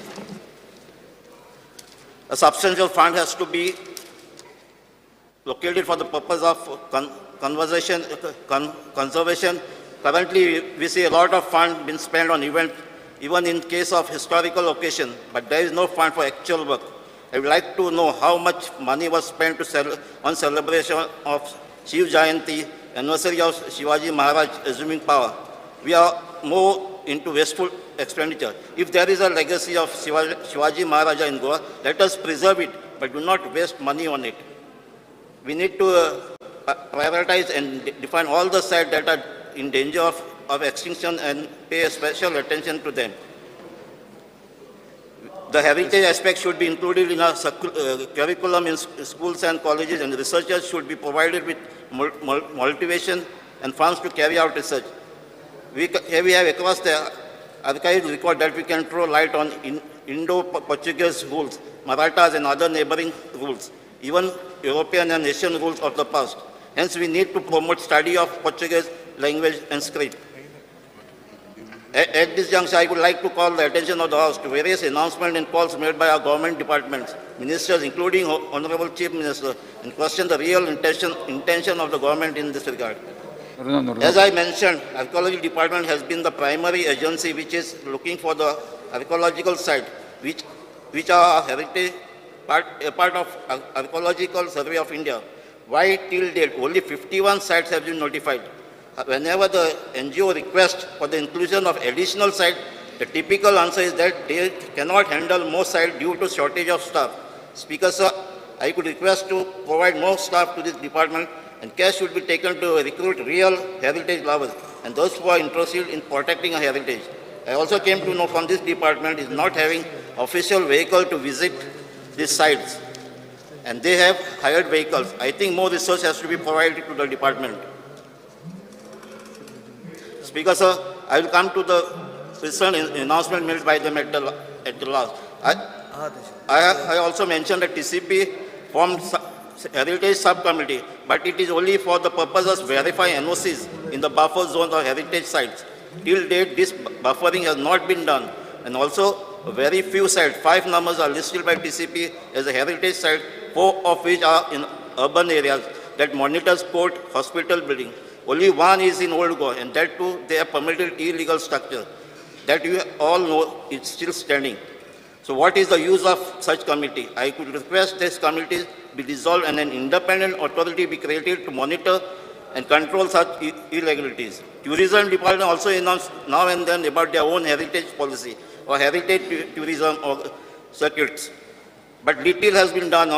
S4: A substantial fund has to be located for the purpose of conservation. Currently, we see a lot of fund being spent on event even in case of historical occasion, but there is no fund for actual work. I would like to know how much money was spent on celebration of Shiv Jayanti, anniversary of Shivaji Maharaj assuming power. We are more into wasteful expenditure. If there is a legacy of Shivaji Maharaja in Goa, let us preserve it, but do not waste money on it. We need to prioritize and define all the sites that are in danger of extinction and pay special attention to them. The heritage aspect should be included in our curriculum in schools and colleges, and researchers should be provided with motivation and funds to carry out research. We have across the archives record that we can throw light on Indo-Portuguese rules, Marathas and other neighboring rules, even European and Asian rules of the past. Hence, we need to promote study of Portuguese language and script. At this juncture, I would like to call the attention of the House to various announcements and calls made by our government departments, ministers, including Honorable Chief Minister, and question the real intention of the government in this regard. As I mentioned, Archaeology Department has been the primary agency which is looking for the archaeological site, which are heritage a part of Archaeological Survey of India. Why till date only 51 sites have been notified? Whenever the NGO requests for the inclusion of additional sites, the typical answer is that they cannot handle more sites due to shortage of staff. Speaker, sir, I could request to provide more staff to this department, and care should be taken to recruit real heritage lovers and those who are interested in protecting a heritage. I also came to know from this department is not having official vehicle to visit these sites, and they have hired vehicles. I think more resource has to be provided to the department. Speaker, sir, I will come to the recent announcement made by them at the last. I also mentioned that TCP formed heritage subcommittee, but it is only for the purpose of verifying NOCs in the buffer zones or heritage sites. Till date, this buffering has not been done, and also very few sites, 5 numbers are listed by TCP as a heritage site, 4 of which are in urban areas that monitors court, hospital building. Only 1 is in Old Goa, and that too, they have permitted illegal structure. That you all know is still standing. So what is the use of such committee? I could request this committee be dissolved and an independent authority be created to monitor and control such irregularities. Tourism department also announced now and then about their own heritage policy or heritage tourism or circuits. But little has been done,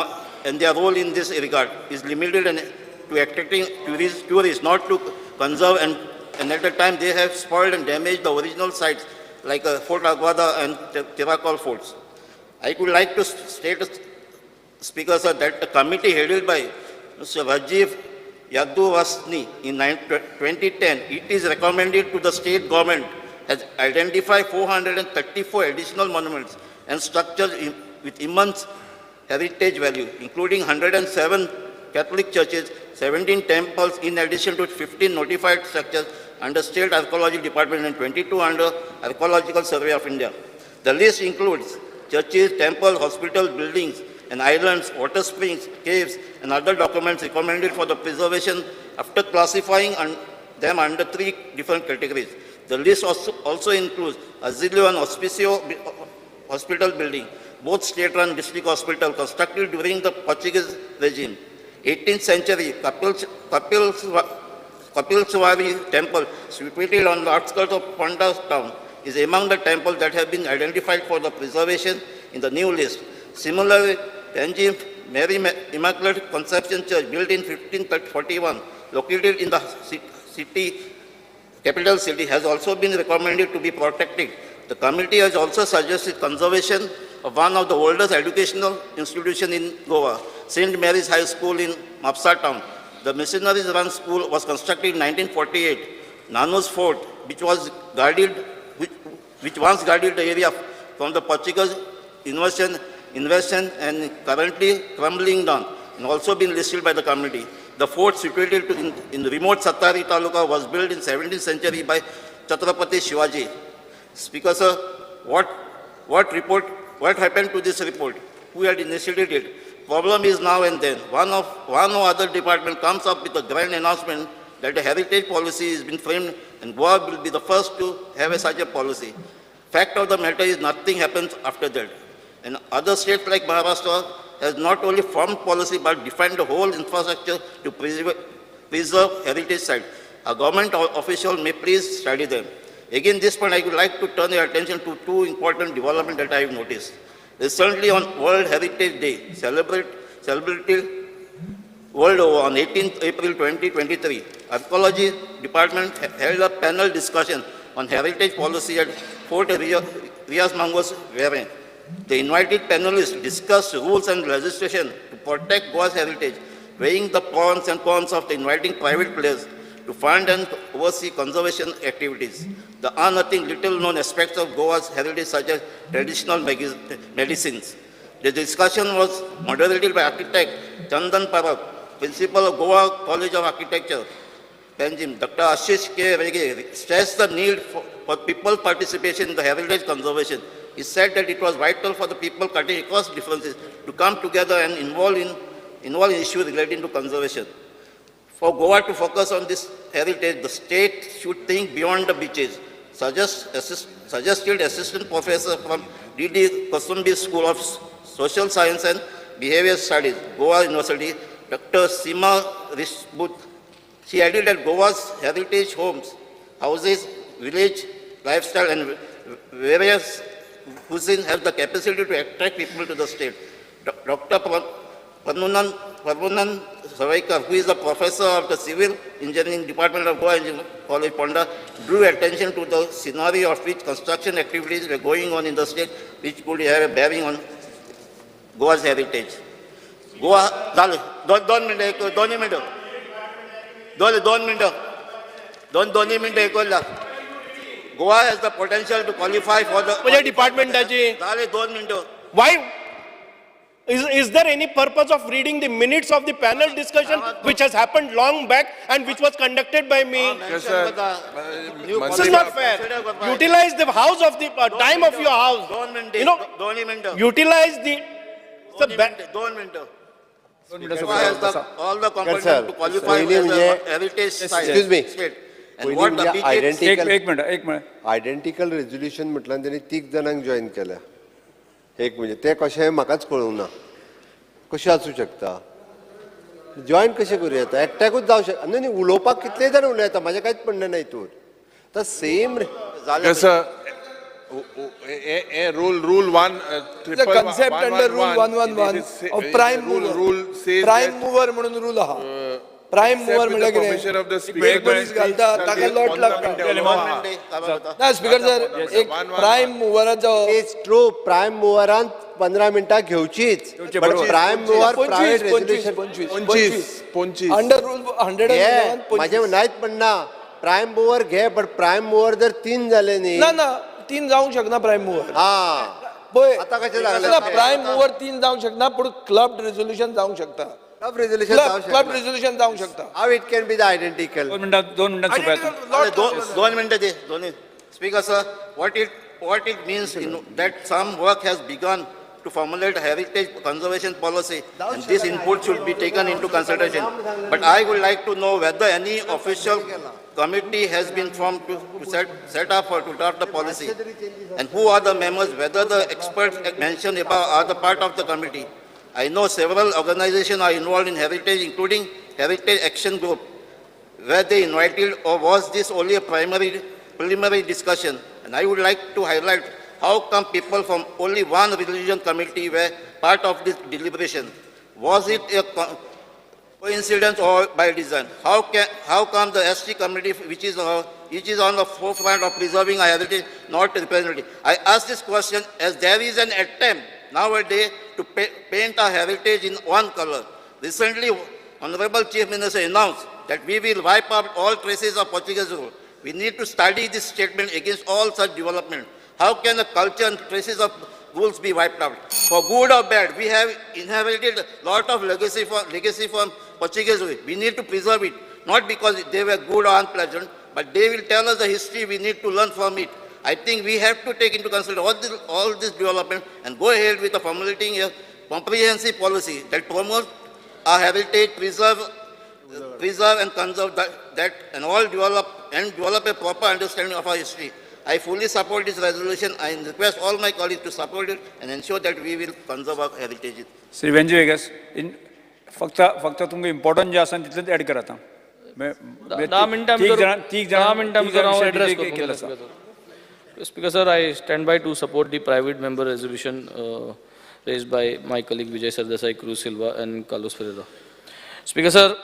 S4: and their role in this regard is limited to attracting tourists, not to conserve, and at the time they have spoiled and damaged the original sites like Fort Aguada and Tiracol forts. I would like to state, Speaker, sir, that a committee headed by Mr. Rajiv Yaduvasni in 2010, it is recommended to the state government has identified 434 additional monuments and structures with immense heritage value, including 107 Catholic churches, 17 temples, in addition to 15 notified structures under State Archaeology Department and 22 under Archaeological Survey of India. The list includes churches, temples, hospital buildings, and islands, water springs, caves, and other documents recommended for the preservation after classifying them under 3 different categories. The list also includes Asilio and Hospicio hospital building, both state-run district hospital constructed during the Portuguese regime. 18th century Kapilswari temple, situated on the outskirts of Ponda town, is among the temples that have been identified for the preservation in the new list. Similarly, Tanjim Mary Immaculate Conception Church, built in 1541, located in the capital city, has also been recommended to be protected. The committee has also suggested conservation of one of the oldest educational institutions in Goa, St. Mary's High School in Mapsa town. The missionaries-run school was constructed in 1948. Nanu's Fort, which once guarded the area from the Portuguese invasion and currently crumbling down, and also been listed by the committee. The fort, situated in remote Satari Taluka, was built in 17th century by Chhatrapati Shivaji. Speaker, sir, what happened to this report? Who had initiated it? Problem is now and then. One or other department comes up with a grand announcement that a heritage policy has been framed, and Goa will be the first to have such a policy. Fact of the matter is nothing happens after that. And other states like Maharashtra has not only formed policy but defined the whole infrastructure to preserve heritage sites. A government official may please study them. Again, this point I would like to turn your attention to two important developments that I have noticed. Recently on World Heritage Day, celebrated world over on 18th April 2023, Archaeology Department held a panel discussion on heritage policy at Fort Rias Mangos, Warren. The invited panelists discussed rules and legislation to protect Goa's heritage, weighing the pros and cons of inviting private players to fund and oversee conservation activities. The unearthing little-known aspects of Goa's heritage, such as traditional medicines. The discussion was moderated by architect Chandan Parak, principal of Goa College of Architecture, Panjim. Dr. Ashish K. Rege stressed the need for people participation in the heritage conservation. He said that it was vital for the people cutting across differences to come together and involve in issues relating to conservation. For Goa to focus on this heritage, the state should think beyond the beaches. Suggested assistant professor from D.D. Kasumbi School of Social Science and Behavior Studies, Goa University, Dr. Seema Rishbut. She added that Goa's heritage homes, houses, village, lifestyle and various cuisine have the capacity to attract people to the state. Dr. Parvunan Savaikar, who is a professor of the Civil Engineering Department of Goa Engineering College, Ponda, drew attention to the scenario of which construction activities were going on in the state, which could have a bearing on Goa's heritage. Goa, दोन मिनिटं Goa has the potential to qualify for the
S6: department Why? Is there any purpose of reading the minutes of the panel discussion which has happened long back and which was conducted by me?
S4: Yes, sir.
S6: This is not fair. Utilize the house of the time of your house. You know, utilize the.
S4: Goa has all the components to qualify as a heritage site.
S7: Excuse me.
S4: State. And what the beaches.
S1: एक minute
S7: identical resolution म्हटल्यार त्यांनी 3 जणांक join केल्या एक म्हणजे ते कशें म्हाकाच कळूंक ना कशें आसूं शकता जॉईन कशें करूं येता एकट्याकूच जावं शकता न्ही उलोवपाक कितले जाण उलयता येता म्हाजें कांयच म्हणणें ना हितून तर same
S8: Rule 1,
S2: The concept under Rule 111 of prime mover.
S8: Rule says
S2: Prime
S8: that
S2: mover म्हणून rule आहा. Prime mover
S8: with
S2: म्हणजे
S8: the permission of the
S2: कितें?
S8: speaker,
S2: एक पोलीस घालता ताका लॉट लागता. ना स्पीकर सर एक प्राइम मोवराचो
S7: इट्स ट्रू प्रायम मुवरान 15 मिनटां घेवचीच but prime mover private resolution
S8: 25
S2: under rule 111
S7: माझे नाहीत म्हणना प्रायम मुवर घे बट प्रायम मुवर जर 3 झाले न्ही
S2: ना 3 जावंक शकना प्राइम मोवर
S7: हा
S2: पळय
S7: आता कशें लागलें
S2: प्राइम मोवर 3 जावंक शकना पूण क्लब रेझोल्युशन जावंक शकता
S7: क्लब रेझोल्युशन जावं शकता
S2: क्लब रेझोल्युशन जावंक शकता
S7: how it can be the identical
S1: दोन मिनिटात सोपायचं
S4: दोन मिनिटं दे दोन्ही Speaker sir, what it means that some work has begun to formulate a heritage conservation policy, and this input should be taken into consideration. But I would like to know whether any official committee has been formed to set up or to draft the policy, and who are the members, whether the experts mentioned above are the part of the committee. I know several organizations are involved in heritage, including Heritage Action Group. Were they invited, or was this only a preliminary discussion? And I would like to highlight how come people from only one religion committee were part of this deliberation? Was it a coincidence or by design? How come the ST committee, which is on the forefront of preserving our heritage, not represented? I ask this question as there is an attempt nowadays to paint our heritage in one color. Recently, Honorable Chief Minister announced that we will wipe out all traces of Portuguese rule. We need to study this statement against all such development. How can the culture and traces of rules be wiped out? For good or bad, we have inherited a lot of legacy from Portuguese rule. We need to preserve it, not because they were good or unpleasant, but they will tell us the history. We need to learn from it. I think we have to take into consideration all this development and go ahead with formulating a comprehensive policy that promotes our heritage, preserve and conserve that and all develop a proper understanding of our history. I fully support this resolution. I request all my colleagues to support it and ensure that we will conserve our heritage.
S1: Shri Venzy Viegas फक्त तुमकां important जे आसा तितलेंच add करात.
S6: 10 मिनटां भितर 10 मिनटां भितर हांव address
S1: केला आसा.
S6: Speaker sir, I stand by to support the private member resolution raised by my colleague Vijay Sardesai, Cruz Silva and Carlos Ferreira. Speaker sir,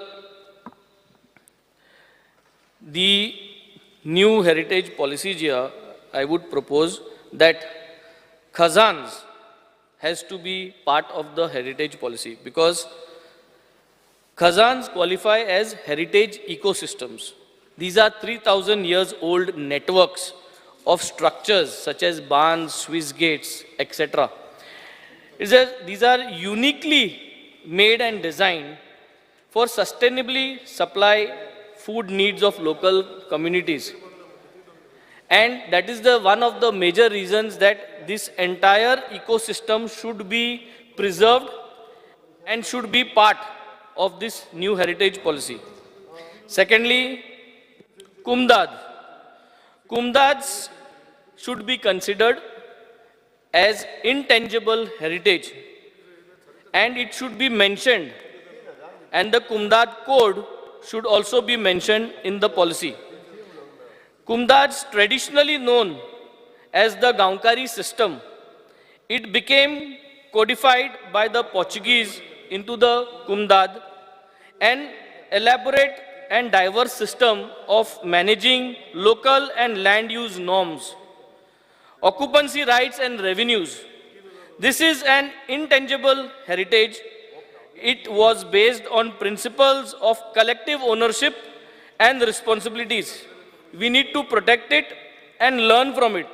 S6: the new heritage policy here, I would propose that khazans has to be part of the heritage policy because khazans qualify as heritage ecosystems. These are 3,000 years old networks of structures such as barns, Swiss gates, etc. These are uniquely made and designed for sustainably supply food needs of local communities. And that is one of the major reasons that this entire ecosystem should be preserved and should be part of this new heritage policy. Secondly, Kumdad. Kumdads should be considered as intangible heritage and it should be mentioned, and the Kumdad code should also be mentioned in the policy. Kumdads, traditionally known as the Gaunkari system, it became codified by the Portuguese into the Kumdad, an elaborate and diverse system of managing local and land use norms, occupancy rights and revenues. This is an intangible heritage. It was based on principles of collective ownership and responsibilities. We need to protect it and learn from it.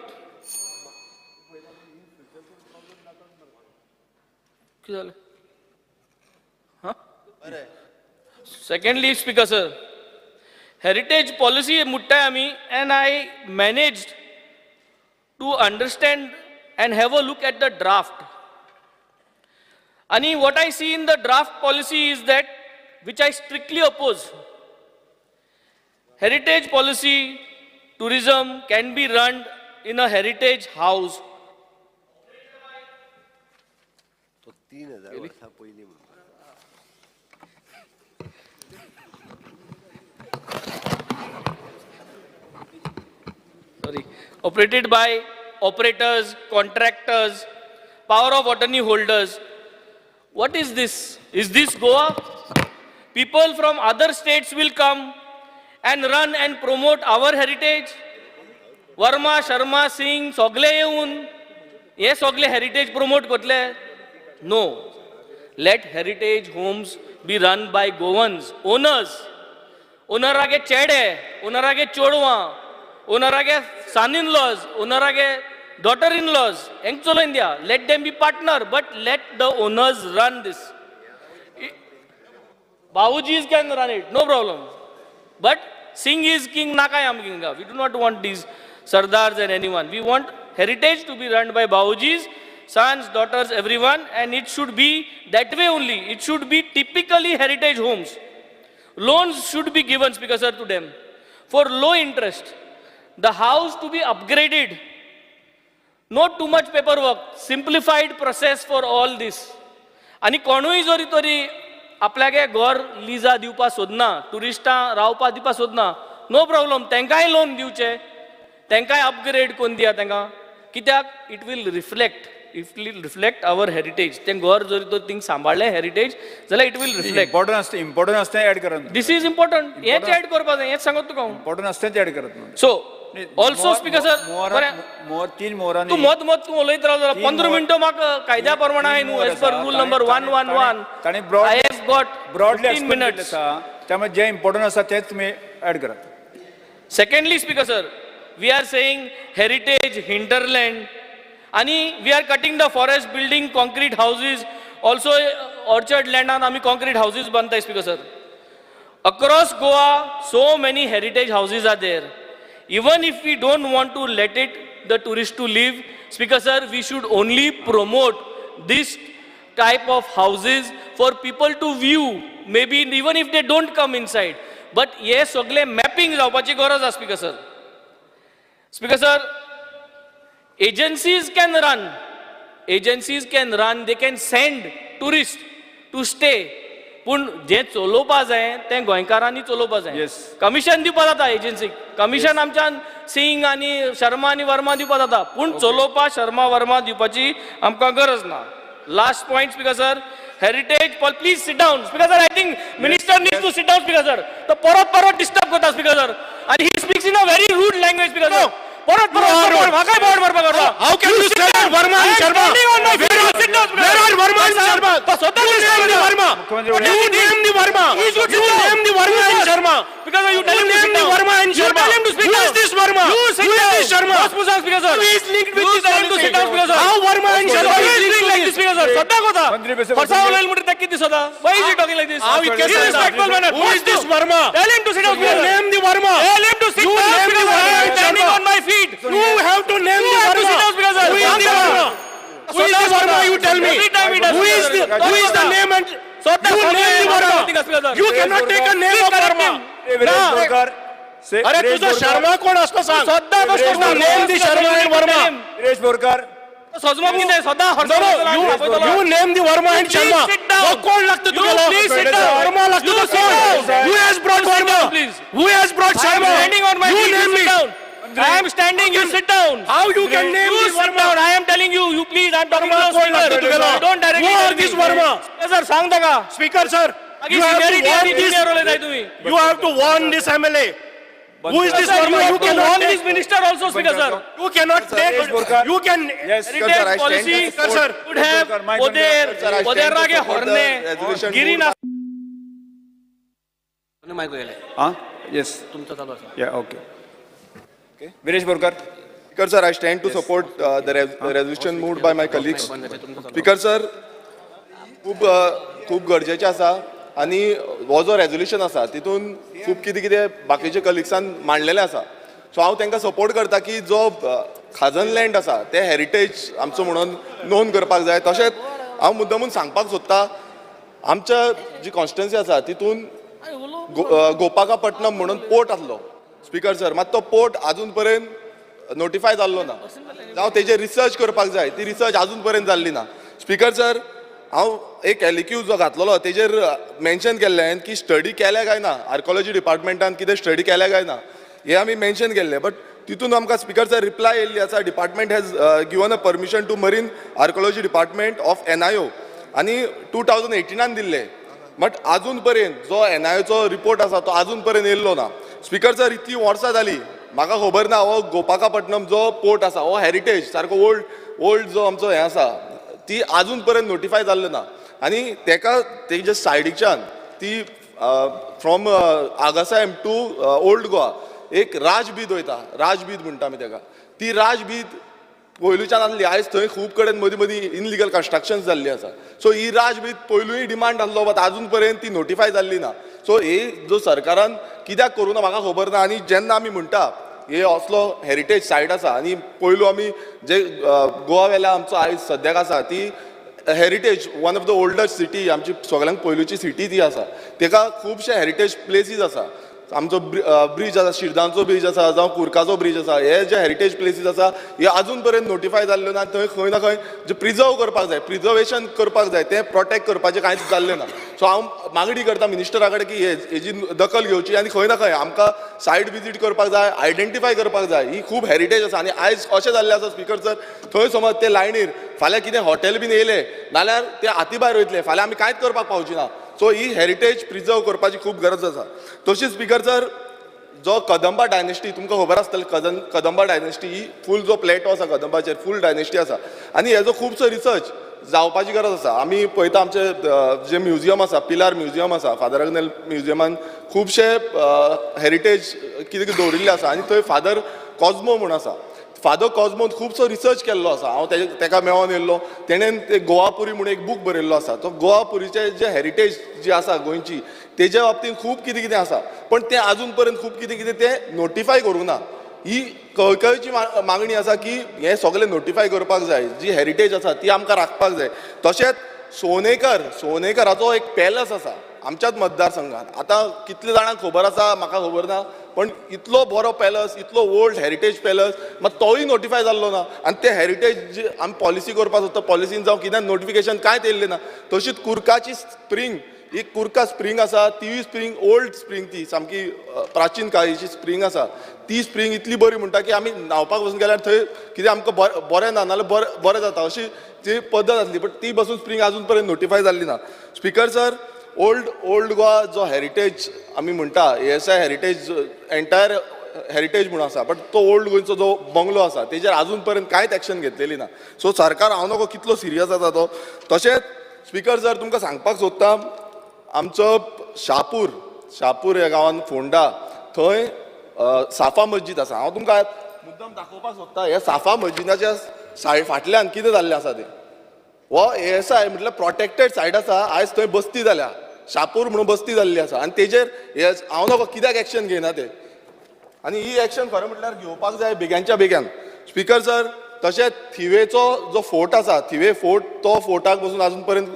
S6: Secondly, Speaker sir, heritage policy mutta ami, and I managed to understand and have a look at the draft. And what I see in the draft policy is that, which I strictly oppose. Heritage policy, tourism can be run in a heritage house.
S7: तो 3,000 वर्सां पयलीं म्हणटा.
S6: Operated by operators, contractors, power of attorney holders. What is this? Is this Goa? People from other states will come and run and promote our heritage. Verma, Sharma, Singh, Sogle yeun, ye Sogle heritage promote kotle. No. Let heritage homes be run by Goans, owners. Ownarage chede, ownarage chodwa, ownarage son-in-laws, ownarage daughter-in-laws. Engcholo India. Let them be partner, but let the owners run this. Bahujis can run it, no problem. But Singh is king, Nakayam king. We do not want these Sardars and anyone. We want heritage to be run by Bahujis, sons, daughters, everyone, and it should be that way only. It should be typically heritage homes. Loans should be given, Speaker sir, to them for low interest. The house to be upgraded. Not too much paperwork. Simplified process for all this. आणि कोणूय जरी तरी आपल्यागे घर लिजा दिवपा सोदना, टुरिस्टां रावपा दिवपा सोदना, no problem, तांकांय लोन दिवचे, तांकांय अपग्रेड कोन्न दिया तांकां. कित्याक? It will reflect our heritage. तें घर जरी तर थिंग सांबाळलें हेरिटेज जाल्यार इट वील रिफ्लेक्ट.
S1: इम्पोर्टंट आसता ऍड करात.
S6: This is important. हेच ऍड करपा जाय, हेच सांगत तुका.
S1: इम्पोर्टंट आसताच ऍड करात.
S6: सो ऑल्सो स्पीकर सर,
S1: तीन मोरांनी
S6: तू मत तू उलयत राव जरा 15 मिनटं म्हाका कायद्या प्रमाणे हांवें न्हू एज पर रूल नंबर 111
S1: ताणी
S6: I have got
S1: broadly
S6: 15 minutes.
S1: त्यामुळे जे इम्पोर्टंट आसा तेच तुम्ही add Karat.
S6: Secondly, Speaker sir, we are saying heritage hinterland, and we are cutting the forest, building concrete houses. Also, orchard land and आमी concrete houses बनताय, Speaker sir. Across Goa, so many heritage houses are there. Even if we don't want to let the tourists to live, Speaker sir, we should only promote this type of houses for people to view. Maybe even if they don't come inside. But yes, sogle mapping जावपाची गरज आसा, Speaker sir. Speaker sir, agencies can run, they can send tourists to stay. पूण जे चलोवपा जाय तें गोंयकारांनी चलोवपा जाय.
S1: Yes.
S6: Commission दिवपा जाता एजन्सीक, कमिशन आमच्यान सिंग आनी शर्मा आनी वर्मा दिवपा जाता, पूण चलोवपा शर्मा वर्मा दिवपाची आमकां गरज ना. Last point speaker sir, heritage please sit down. Speaker sir, I think minister needs to sit down. Speaker sir, तो परत डिस्टर्ब करता स्पीकर सर, आणि he speaks in a very rude language. Speaker sir, परत म्हाकाय board मारपाक करता.
S5: How can you say that Verma and Sharma? Where are Verma and Sharma?
S6: तो
S5: You name the Verma. You name the Verma. You name the Verma and Sharma.
S6: Because you tell him to
S5: name
S6: sit
S5: the
S6: down.
S5: Verma and
S6: You
S5: Sharma.
S6: tell him to speak
S5: Who
S6: down.
S5: is this Verma?
S6: You sit
S5: Who is
S6: down.
S5: this Sharma?
S6: Speaker sir.
S5: Who is linked with
S6: You
S5: this
S6: tell him to sit down, Speaker sir.
S5: How Verma and Sharma
S6: Who
S5: is
S6: is
S5: linked
S6: like
S5: to
S6: this, Speaker sir? Sadda kota.
S1: मंत्री बेसे-
S6: Farsa olayil mutti takki disoda. Why is he talking like this?
S5: How it can say that?
S6: Irrespectful manner.
S5: Who is this Verma?
S6: Tell him to sit down,
S5: You
S6: Speaker sir.
S5: name the Verma.
S6: Tell him to sit
S5: You
S6: down,
S5: name the
S6: Speaker sir.
S5: Verma
S6: I am
S5: and
S6: standing
S5: Sharma.
S6: on my feet.
S5: You have to name
S6: You
S5: the
S6: have to sit
S5: Verma.
S6: down, Speaker sir.
S5: Who is the Verma? Who is the Verma? You tell me.
S6: Every time he does,
S5: Who is
S6: Speaker
S5: the
S6: sir.
S5: who is the name and
S6: Sadda
S5: you
S6: Sadda
S5: name the
S6: Verma.
S5: Verma.
S6: Speaker sir.
S5: You cannot take a name
S6: Please
S5: of
S6: correct
S5: Verma.
S6: him.
S1: Viresh Borkar से-
S5: अरे
S1: विरेश
S5: तुझा
S1: बोरकर-
S5: शर्मा कोण असतो सांग.
S6: Sadda तो
S5: Who
S6: Sadda.
S5: name the Sharma and Verma?
S1: Viresh Borkar
S6: सजमोग कितें सदा
S5: No, no, you name the Verma and
S6: Please
S5: Sharma.
S6: sit down.
S5: हो कोण लागतं
S6: You
S5: तुला?
S6: please sit down.
S5: Verma लागतं
S6: You
S5: तो
S6: sit
S5: कोण?
S6: down.
S5: Who has brought
S6: You sit
S5: Verma?
S6: down, please.
S5: Who has brought
S6: I am
S5: Sharma?
S6: standing on my
S5: You
S6: feet.
S5: name
S6: You sit
S5: me.
S6: down. I am standing. You sit down.
S5: How you can name
S6: You
S5: this
S6: sit
S5: Verma?
S6: down. I am telling you. You please. I am talking to
S5: Verma
S6: the
S5: कोण लागतं
S6: speaker.
S5: तुला?
S6: Don't directly
S5: Who are
S6: tell me.
S5: this Verma?
S6: Yes, sir. सांग ताका.
S5: Speaker sir,
S6: आगे
S5: you have to
S6: seniority
S5: warn
S6: आणि
S5: this.
S6: junior रोले जाय तुम्ही.
S5: You have to warn this MLA. Who is this
S6: Sir, you
S5: Verma?
S6: have
S5: You
S6: to
S5: cannot
S6: warn
S5: take.
S6: this minister also, Speaker sir.
S5: You cannot take.
S1: Borkar.
S5: You can.
S1: Yes,
S6: Heritage policy
S5: sir.
S6: could have
S1: Borkar, my concern.
S6: Poder, Poderrage Horne, Girina.
S1: हाँ yes yeah okay Viresh Borkar.
S9: Speaker sir, I stand to support the resolution moved by my colleagues. Speaker sir, खूप गरजेचें आसा आनी हो जो resolution आसा तितून खूब कितें बाकीचे कलिग्सान मांडलेलें आसा. सो हांव तांकां सपोर्ट करता की जो खाजन लँड आसा ते हेरिटेज आमचो म्हणून नोंद करपाक जाय. तशेंच हांव मुद्दमून सांगपाक सोदतां आमच्या जी कॉन्स्टिट्युएन्सी आसा तितून गोपाकापट्टणम म्हणून पोर्ट आसलो. स्पीकर सर, मात तो पोर्ट आजून पर्यंत नोटिफाय जाल्लो ना. जावं तेजेर रिसर्च करपाक जाय, ती रिसर्च आजून पर्यंत जाल्ली ना. स्पीकर सर, हांव एक एलिक्यू जो घातलेलो तेजेर मेन्शन केल्लें की स्टडी केल्या काय ना, आर्कोलॉजी डिपार्टमेंटान कितें स्टडी केल्या काय ना हें आमी मेन्शन केल्लें. बट तितून आमकां स्पीकर सर रिप्लाय येयल्ली आसा, department has given a permission to marine archaeology department of NIO आनी 2018 दिल्लें. बट आजून पर्यंत जो NIOचो रिपोर्ट आसा तो आजून पर्यंत येयल्लो ना. स्पीकर सर, इतली वर्सां जाली, म्हाका खबर ना हो गोपाकापट्टणम जो पोर्ट आसा हो हेरिटेज सारको ओल्ड जो आमचो हें आसा ती आजून पर्यंत नोटिफाय जाल्लो ना. आनी तेका तेजे सायडीच्यान ती फ्रॉम आगासायम टू ओल्ड गोवा एक राजबीद वयता, राजबीद म्हणटा आमी तेका. ती राजबीद पयलूच्यान आसली, आयज थंय खूब कडेन मदीं मदीं इनलिगल कन्स्ट्रक्शन्स जाल्ली आसा. सो ही राजबीद पयलूय डिमांड आसलो, बट आजून पर्यंत ती नोटिफाय जाल्ली ना. सो हे जो सरकारान कित्याक करूं ना म्हाका खबर ना. आनी जेन्ना आमी म्हणटा हे असलो हेरिटेज सायट आसा आनी पयलू आमी जे गोवा वेल्या आमचो आयज सद्याक आसा ती heritage one of the oldest city, आमची सगळ्यांक पयलूची सिटी ती आसा. तेका खुबशे हेरिटेज प्लेसीस आसा. आमचो ब्रिज आसा, शिरदांचो ब्रिज आसा, जावं कुर्काचो ब्रिज आसा, हे जे हेरिटेज प्लेसीस आसा हे आजून पर्यंत नोटिफाय जाल्ले ना. थंय खंय ना खंय जे प्रिजर्व करपाक जाय, प्रिजर्वेशन करपाक जाय, तें प्रोटेक्ट करपाचें कांयच जाल्लें ना. सो हांव मागणी करता मिनिस्टरा कडेन की हेजी दखल घेवची आनी खंय ना खंय आमकां सायट विजीट करपाक जाय, आयडेंटिफाय करपाक जाय. ही खूब हेरिटेज आसा आनी आयज अशें जाल्लें आसा स्पीकर सर, थंय समज ते लायनीर फाल्यां कितें हॉटेल बीन येयलें जाल्यार ते हाती भायर वयतले, फाल्यां आमी कांयच करपाक पावची ना. सो ही हेरिटेज प्रिजर्व करपाची खूब गरज आसा. तशीच स्पीकर सर, जो कदंबा डायनेस्टी तुमकां खबर आसतलें, कदंबा डायनेस्टी ही फूल जो प्लेटो आसा कदंबाचेर फूल डायनेस्टी आसा आनी हेजो खुबसो रिसर्च जावपाची गरज आसा. आमी पळयता आमचे जे म्युजियम आसा, पिलार म्युजियम आसा, फादर अग्नेल म्युजियमान खुबशे हेरिटेज कितें कितें दवरिल्ले आसा आनी थंय फादर कॉस्मो म्हूण आसा. फादर कॉस्मोन खुबसो रिसर्च केल्लो आसा. हांव तेका मेळोन येयल्लो. तेणेन ते गोवापुरी म्हणून एक बूक बरयल्लो आसा. तो गोवापुरीचे जे हेरिटेज जी आसा गोंयची तेज्या बाबतींत खूब कितें कितें आसा, पण तें आजून पर्यंत खूब कितें कितें तें नोटिफाय करूं ना. ही कळकळीची मागणी आसा की हें सगळें नोटिफाय करपाक जाय. जी हेरिटेज आसा ती आमकां राखपाक जाय. तशेंच सोनेकराचो एक पॅलस आसा आमच्याच मतदारसंघात. आतां कितले जाणांक खबर आसा म्हाका खबर ना, पण इतलो बरो पॅलस, इतलो ओल्ड हेरिटेज पॅलस, मात तोय नोटिफाय जाल्लो ना. आनी ते हेरिटेज जे आमी पॉलिसी करपाक सोदता, पॉलिसीन जावं कितें नोटिफिकेशन कांयच येयल्लें ना. तशीच कुर्काची स्प्रिंग, ही कुर्का स्प्रिंग आसा, ती स्प्रिंग ओल्ड स्प्रिंग, ती सामकी प्राचीन काळीची स्प्रिंग आसा. ती स्प्रिंग इतली बरी म्हणटा की आमी न्हांवपाक वचून गेल्यार थंय कितें आमकां बरें ना नाल्यार बरें जाता अशी ती पद्दत आसली. बट ती बसून स्प्रिंग अजून पर्यंत नोटिफाय जाल्ली ना. स्पिकर सर, ओल्ड गोवा जो हेरिटेज आमी म्हणटा, ASI हेरिटेज एंटायर हेरिटेज म्हणून आसा, बट तो ओल्ड गोंयचो जो बंगलो आसा तेजेर अजून पर्यंत कांयच एक्शन घेतलेली ना. सो सरकार हांव नकळो कितलो सिरियस आसा तो. तशेंच स्पिकर सर तुमकां सांगपाक सोदता, आमचो शापूर ह्या गांवांत फोंडा, थंय साफा मस्जीद आसा. हांव तुमकां मुद्दम दाखोवपाक सोदता, ह्या साफा मस्जिदाच्या फाटल्यान कितें जाल्लें आसा तें. हो ASI म्हटल्यार प्रोटेक्टेड सायट आसा, आयज थंय बस्ती जाल्या, शापूर म्हणून बस्ती जाल्ली आसा. आनी तेजेर हांव नकळो कित्याक एक्शन घेयना ते. आनी ही एक्शन खरें म्हटल्यार घेवपाक जाय बेग्यानच्या बेग्यान. स्पिकर सर, तशेंच थिवेचो जो फोर्ट आसा, थिवे फोर्ट, तो फोर्टाक पसून अजून पर्यंत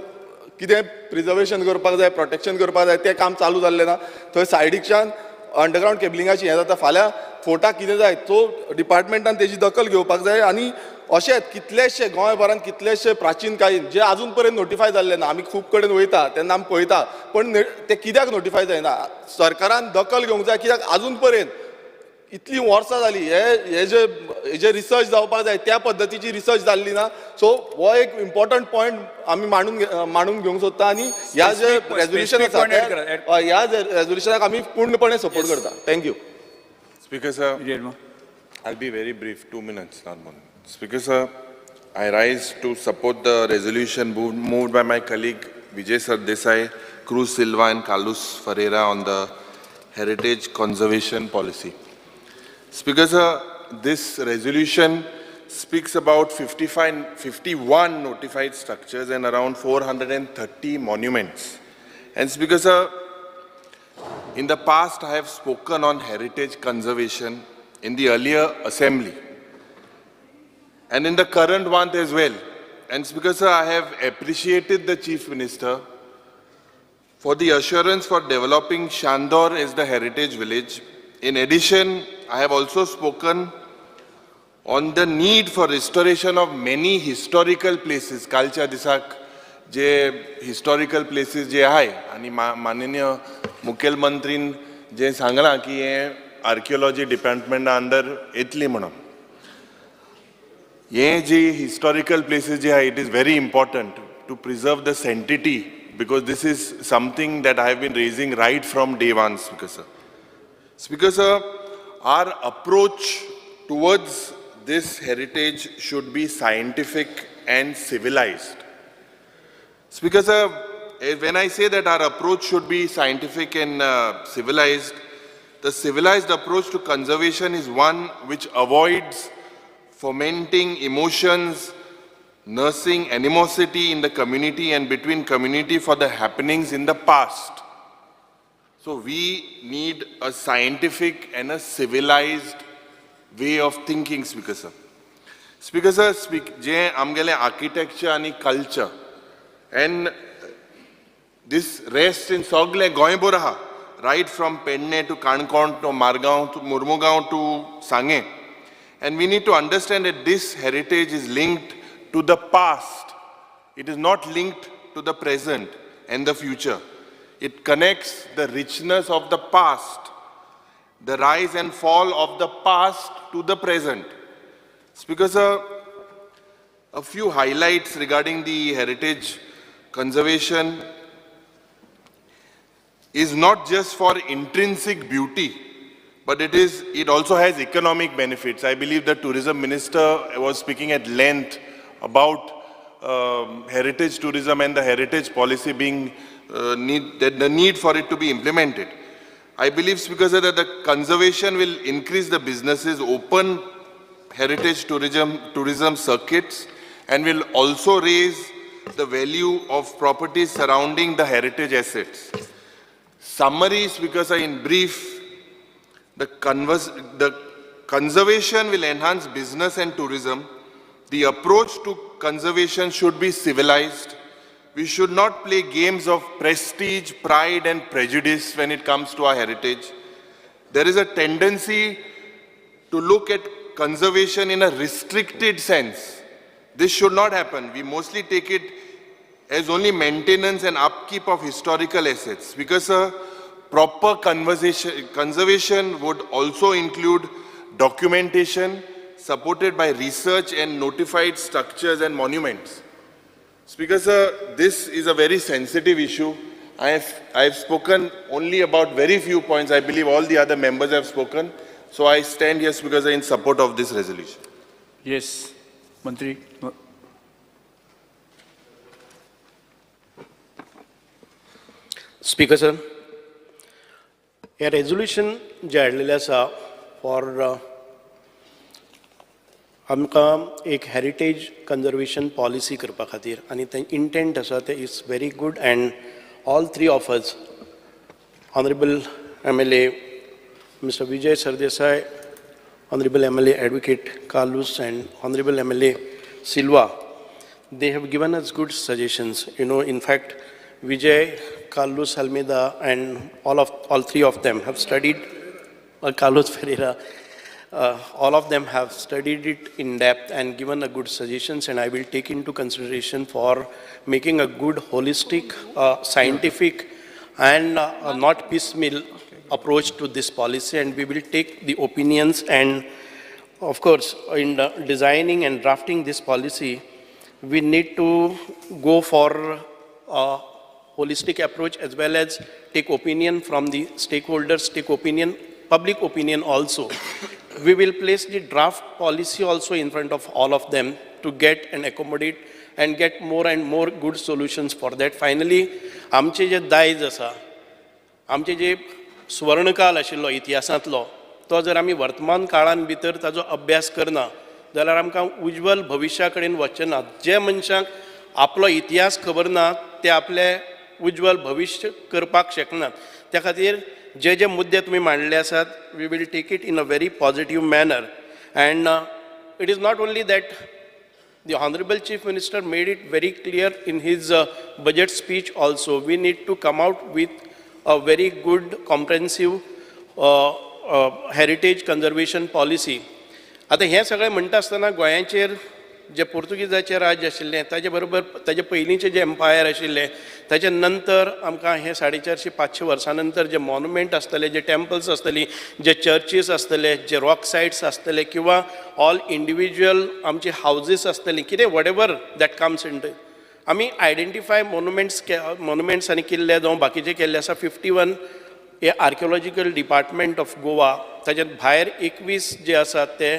S9: कितें प्रिजर्वेशन करपाक जाय, प्रोटेक्शन करपाक जाय, तें काम चालू जाल्लें ना. थंय सायडीच्यान अंडरग्रावंड केबलिंगाची हें जाता. फाल्यां फोर्टाक कितें जाय तो डिपार्टमेंटान तेजी दखल घेवपाक जाय. आनी अशेंच कितलेशे गोंयभरांत कितलेशे प्राचीन काळीन जे अजून पर्यंत नोटिफाय जाल्ले ना. आमी खूब कडेन वयता तेन्ना आमी पळयता, पण ते कित्याक नोटिफाय जायना. सरकारान दखल घेवंक जाय, कित्याक अजून पर्यंत इतली वर्सां जाली हे जे रिसर्च जावपाक जाय त्या पद्दतीची रिसर्च जाल्ली ना. सो हो एक इम्पॉर्टंट पॉयंट आमी मांडून घेवंक सोदता. आनी ह्या जे रेजोल्युशन आसा ह्या रेजोल्युशनाक आमी पूर्णपणे सपोर्ट करता. Thank you.
S8: Speaker sir, I'll be very brief, 2 minutes, not more. Speaker sir, I rise to support the resolution moved by my colleague Vijay Sardesai, Cruz Silva and Carlos Ferreira on the heritage conservation policy. Speaker sir, this resolution speaks about 51 notified structures and around 430 monuments. And Speaker sir, in the past, I have spoken on heritage conservation in the earlier assembly and in the current one as well. And Speaker sir, I have appreciated the Chief Minister for the assurance for developing Shandor as the heritage village. In addition, I have also spoken on the need for restoration of many historical places. Kalcha disak J historical places जे आहे आणि माननीय मुखेलमंत्रीन जे सांगलां की हे archaeology डिपार्टमेंटा under येतली म्हणून. हे जी historical places जे आहे it is very important to preserve the sanctity because this is something that I have been raising right from day one. Speaker sir, our approach towards this heritage should be scientific and civilized. Speaker sir, when I say that our approach should be scientific and civilized, the civilized approach to conservation is one which avoids fomenting emotions, nursing animosity in the community and between community for the happenings in the past. So we need a scientific and a civilized way of thinking, Speaker sir. Speaker sir, je amgele architecture and culture, and this rests in Sogle Goiboraha, right from Penne to Kankon to Margaon to Murmugaon to Sange. And we need to understand that this heritage is linked to the past. It is not linked to the present and the future. It connects the richness of the past, the rise and fall of the past to the present. Speaker sir, a few highlights regarding the heritage conservation is not just for intrinsic beauty, but it also has economic benefits. I believe the tourism minister was speaking at length about heritage tourism and the heritage policy being the need for it to be implemented. I believe, Speaker sir, that the conservation will increase the businesses, open heritage tourism circuits, and will also raise the value of properties surrounding the heritage assets. Summary, Speaker sir, in brief, the conservation will enhance business and tourism. The approach to conservation should be civilized. We should not play games of prestige, pride and prejudice when it comes to our heritage. there is a tendency to look at conservation in a restricted sense. This should not happen. We mostly take it as only maintenance and upkeep of historical assets, because a proper conservation would also include documentation supported by research and notified structures and monuments. Speaker sir, this is a very sensitive issue. I have spoken only about very few points. I believe all the other members have spoken. So I stand here, Speaker sir, in support of this resolution.
S1: Yes, Mantri.
S10: Speaker sir, a resolution जे हाडलेलें आसा for आमकां एक heritage conservation policy करपा खातीर आनी तें intent आसा तें is very good and all three of us honourable MLA Mr. Vijay Sardesai, Honorable MLA Advocate Carlos and Honorable MLA Silva, they have given us good suggestions. You know, in fact, Vijay, Carlos Almeida and all three of them have studied, Carlos Ferreira, all of them have studied it in depth and given a good suggestions, and I will take into consideration for making a good holistic, scientific and not piecemeal approach to this policy, and we will take the opinions, and of course in designing and drafting this policy we need to go for a holistic approach as well as take opinion from the stakeholders, take opinion, public opinion also. We will place the draft policy also in front of all of them to get and accommodate and get more and more good solutions for that. Finally, आमचे जे दायज आसा, आमचे जे स्वर्णकाल आशिल्लो इतिहासांतलो, तो जर आमी वर्तमान काळान भितर ताजो अभ्यास करना जाल्यार आमकां उज्वल भविश्या कडेन वचचें ना. जे मनशाक आपलो इतिहास खबर ना ते आपले उज्वल भविश्य करपाक शकनात. त्या खातीर जे जे मुद्दे तुमी मांडले आसात, we will take it in a very positive manner. And it is not only that the Honorable Chief Minister made it very clear in his budget speech also. We need to come out with a very good comprehensive heritage conservation policy. आता हे सगळें म्हणटा आसतना गोंयाचेर जे पोर्तुगीजाचें राज्य आशिल्लें ताजे बरोबर ताजे पयलींचें जे एम्पायर आशिल्लें ताचे नंतर आमकां हे 450-500 वर्सां नंतर जे मॉन्युमेंट आसतले, जे टेम्पल्स आसतलीं, जे चर्चीस आसतले, जे रॉक सायट्स आसतले किंवा ऑल इंडिविज्युअल आमचे हावजीस आसतलीं, कितें what ever that comes in. आमी आयडेंटिफाय मॉन्युमेंट्स आनी किल्ले जावं बाकीचे केल्ले आसा 51 हे आर्किओलॉजिकल डिपार्टमेंट ऑफ गोवा. ताचे भायर 21 जे आसात ते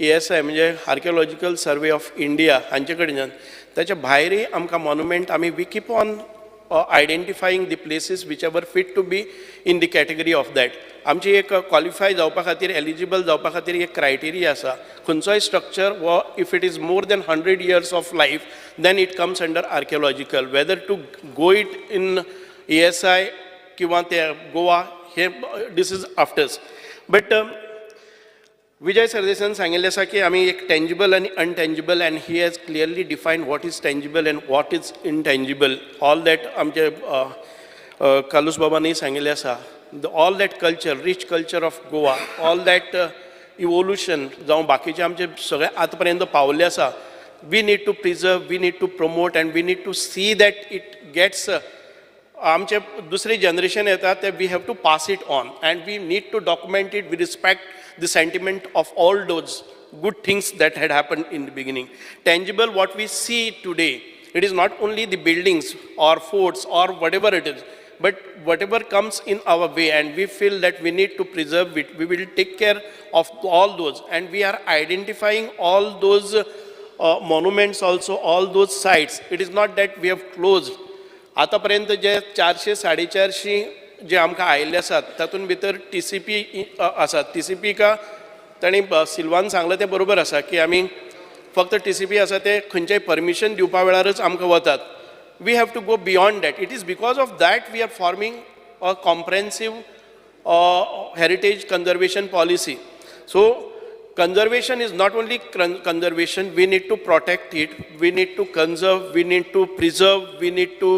S10: ASI म्हणजे आर्किओलॉजिकल सर्वे ऑफ इंडिया हांचे कडच्यान. ताच्या भायरय आमकां मॉन्युमेंट आमी we keep on identifying the places which ever fit to be in the category of that. आमची एक क्वॉलिफाय जावपा खातीर, एलिजिबल जावपा खातीर एक क्रायटेरिया आसा. खंयचोय स्ट्रक्चर वो if it is more than 100 years of life then it comes under archaeological. Whether to go it in ASI किंवा ते गोवा हे this is afters. But Vijay सरदेसान सांगिल्लें आसा की आमी एक टेंजिबल आनी intangible, and he has clearly defined what is tangible and what is intangible. All that आमचे कालूस बाबांनी सांगिल्लें आसा. All that culture, rich culture of Goa, all that evolution जावं बाकीचे आमचे सगळे आतां पर्यंत पावल्ले आसा, we need to preserve, we need to promote and we need to see that it gets आमचे दुसरे जनरेशन येता ते we have to pass it on and we need to document it, we respect the sentiment of all those good things that had happened in the beginning. Tangible, what we see today, it is not only the buildings or forts or whatever it is, but whatever comes in our way and we feel that we need to preserve it, we will take care of all those, and we are identifying all those monuments also, all those sites. It is not that we have closed. आतापर्यंत जे 400-450 जे आमकां आयिल्ले आसात तातूंत भितर TCP आसात. TCP का तांणी Salwan सांगलें तें बरोबर आसा की आमी फक्त TCP आसा ते खंयचेय परमिशन दिवपा वेळारच आमकां वतात. We have to go beyond that. It is because of that we are forming a comprehensive heritage conservation policy. So conservation is not only conservation, we need to protect it, we need to conserve, we need to preserve, we need to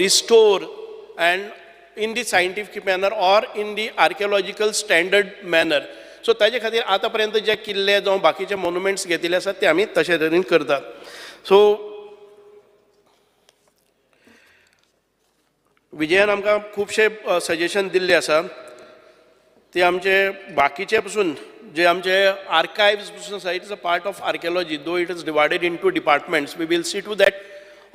S10: restore, and in the scientific manner or in the archaeological standard manner. सो ताजे खातीर आतां पर्यंत जे किल्ले जावं बाकीचे monuments घेतिल्ले आसात ते आमी तशे तरेन करतात. सो विजयान आमकां खुबशे सजेशन दिल्ले आसा. ते आमचे बाकीचे पसून जे आमचे आर्कायव्स पसून आसा, it is a part of archaeology, though it is divided into departments. We will see to that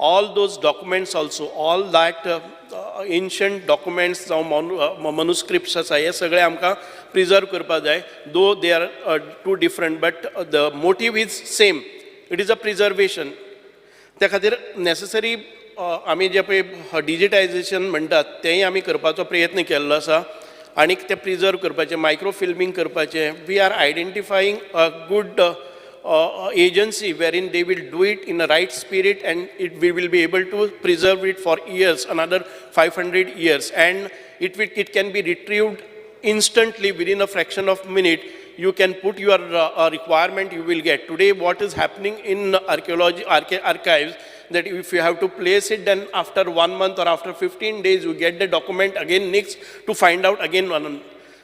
S10: all those documents also, all that ancient documents जावं manuscripts आसा हे सगळे आमकां प्रिजर्व करपाक जाय. though they are two different, but the motive is same, it is a preservation. त्या खातीर necessary आमी जे पळय डिजिटायझेशन म्हणटात तेंय आमी करपाचो प्रयत्न केल्लो आसा आनी ते प्रिजर्व करपाचें, मायक्रो फिल्मींग करपाचें. We are identifying a good agency wherein they will do it in a right spirit, and we will be able to preserve it for years, another 500 years, and it can be retrieved instantly within a fraction of a minute. You can put your requirement, you will get. Today what is happening in archaeology archives, that if you have to place it, then after 1 month or after 15 days you get the document again next to find out again one.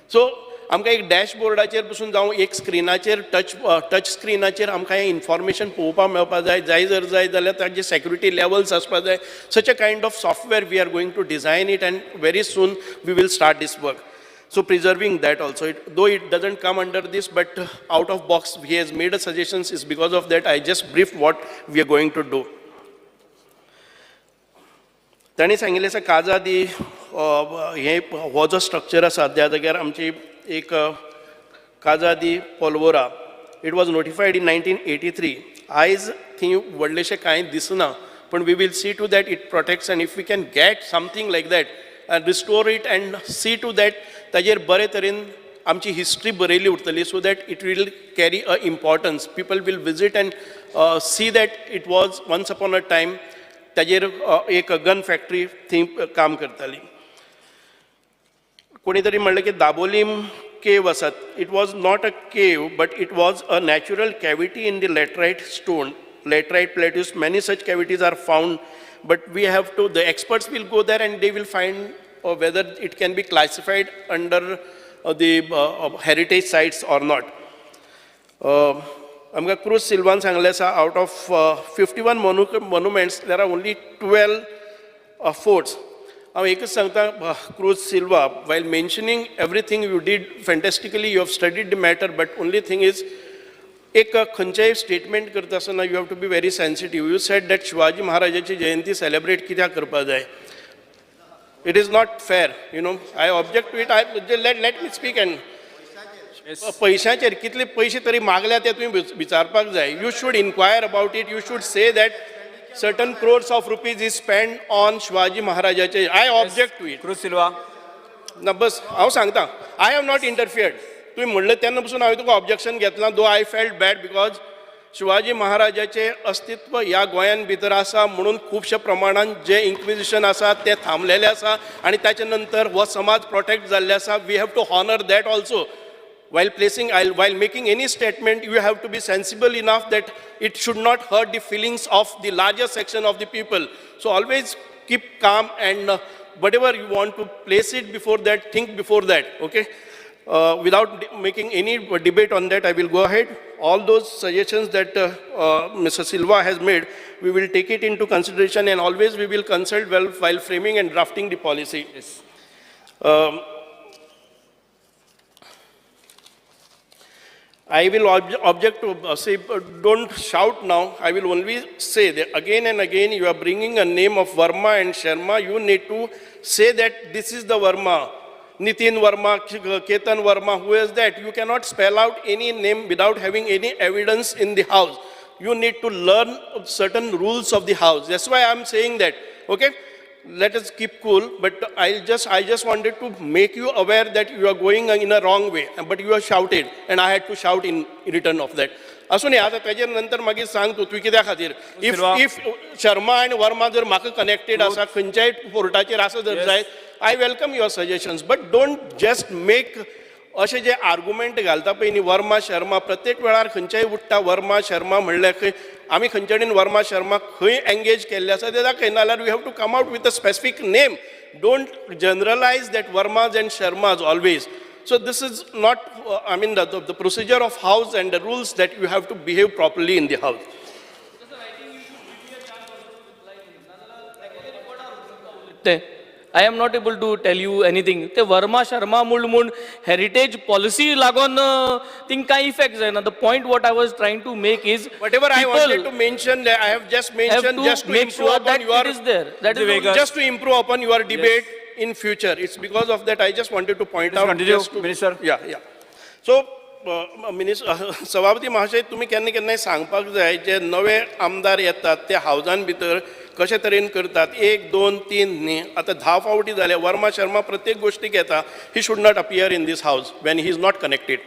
S10: So आमकां एक डॅशबोर्डाचेर पसून जावं एक स्क्रिनाचेर touch स्क्रिनाचेर आमकां हें information पळोवपाक मेळपाक जाय. जर जाय जाल्यार ताजे सेक्युरिटी लेवल्स आसपाक जाय. Such a kind of software we are going to design it, and very soon we will start this work. So preserving that also, though it doesn't come under this, but out of box he has made a suggestions, is because of that I just briefed what we are going to do. तांणी सांगिल्लें आसा काजादी हे हो जो structure आसा त्या जाग्यार आमची एक काजादी पोलवोरा, इट वॉज नोटिफायड इन 1983. आयज थंय व्हडलेशें कांय दिसना, पण we will see to that it protects, and if we can get something like that and restore it and see to that ताजेर बरे तरेन आमची हिस्ट्री बरयली उरतली, so that it will carry a importance. People will visit and see that it was once upon a time ताजेर एक gun factory थंय काम करताली. कोणी तरी म्हणलें की दाबोलीम केव आसात. It was not a cave, but it was a natural cavity in the laterite stone. Laterite plateaus, many such cavities are found, but we have to, the experts will go there and they will find whether it can be classified under the heritage sites or not. आमकां cruise Salwan सांगलें आसा, out of 51 monuments, there are only 12 forts. हांव एकच सांगता, cruise Silva, while mentioning everything you did fantastically, you have studied the matter, but only thing is, एक खंयचेय statement करता आसतना you have to be very sensitive. You said that Shivaji महाराजाची जयंती celebrate कित्याक करपा जाय. It is not fair, you know. I object to it. Let me speak. And पयशांचेर कितले पयशे तरी मागल्या ते तुवें विचारपाक जाय. You should inquire about it. You should say that certain crores of rupees is spend on Shivaji महाराजाचे. I object to it.
S1: Cruz Silva,
S10: ना बस हांव सांगता, आय हॅव नॉट इंटरफियर्ड. तुम्ही म्हणलें तेन्ना पसून हांवें तुका ऑब्जेक्शन घेतलां, though I felt bad, because Shivaji महाराजाचें अस्तित्व ह्या गोंयान भितर आसा म्हणून खुबशे प्रमाणान जे इन्क्विजिशन आसा ते थांबलेले आसा, आनी ताचे नंतर हो समाज प्रोटेक्ट जाल्ले आसा. We have to honour that also. while making any statement, you have to be sensible enough that it should not hurt the feelings of the larger section of the people. So always keep calm, and whatever you want to place it before that, think before that, okay? Without making any debate on that, I will go ahead. All those suggestions that Mr. Silva has made, we will take it into consideration, and always we will consult well while framing and drafting the policy.
S1: Yes.
S10: I will object to say, don't shout now. I will only say that again and again you are bringing a name of Verma and Sharma. You need to say that this is the Verma. Nitin Verma, Ketan Verma, who is that? You cannot spell out any name without having any evidence in the house. You need to learn certain rules of the house. That's why I'm saying that, okay? Let us keep cool, but I just wanted to make you aware that you are going in a wrong way, but you have shouted, and I had to shout in return of that. असो न्ही, आतां तेजे नंतर मागीर सांग तूं कित्या खातीर. इफ शर्मा आनी वर्मा जर म्हाका कनेक्टेड आसा, खंयच्याय फोर्टाचेर आसा जर जायत, I welcome your suggestions, but don't just make अशें जे आर्ग्युमेंट घालता पळय न्ही, वर्मा शर्मा प्रत्येक वेळार खंयच्याय उठटा वर्मा शर्मा म्हणल्यार खंय आमी खंयचे कडेन वर्मा शर्माक खंय एंगेज केल्ले आसा ते दाखय, नाल्यार we have to come out with a specific name. Don't generalise that Varmas and Sharmas always. So this is not, I mean, the procedure of house and the rules that you have to behave properly in the house.
S6: I am not able to tell you anything. ते वर्मा शर्मा म्हूण heritage policy लागून thing कांय effect जायना. The point what I was trying to make is
S10: Whatever I
S6: people
S10: wanted to mention, I have just mentioned
S6: to
S10: just to
S6: make
S10: improve
S6: sure
S10: upon
S6: that
S10: your,
S6: it is there. That is
S1: Vegas.
S10: just to improve upon your debate in future. It's because of that I just wanted to point
S1: Please
S10: out.
S1: continue,
S10: just to,
S1: Minister.
S10: Yeah. So, सभापती महाशय, तुम्ही केन्ना केन्नाय सांगपाक जाय जे नवे आमदार येतात ते हावजान भितर कशे तरेन करतात. 1, 2, 3 न्ही, आता 10 फावटी जाले. वर्मा शर्मा प्रत्येक गोष्टीक येता. He should not appear in this house when he is not connected.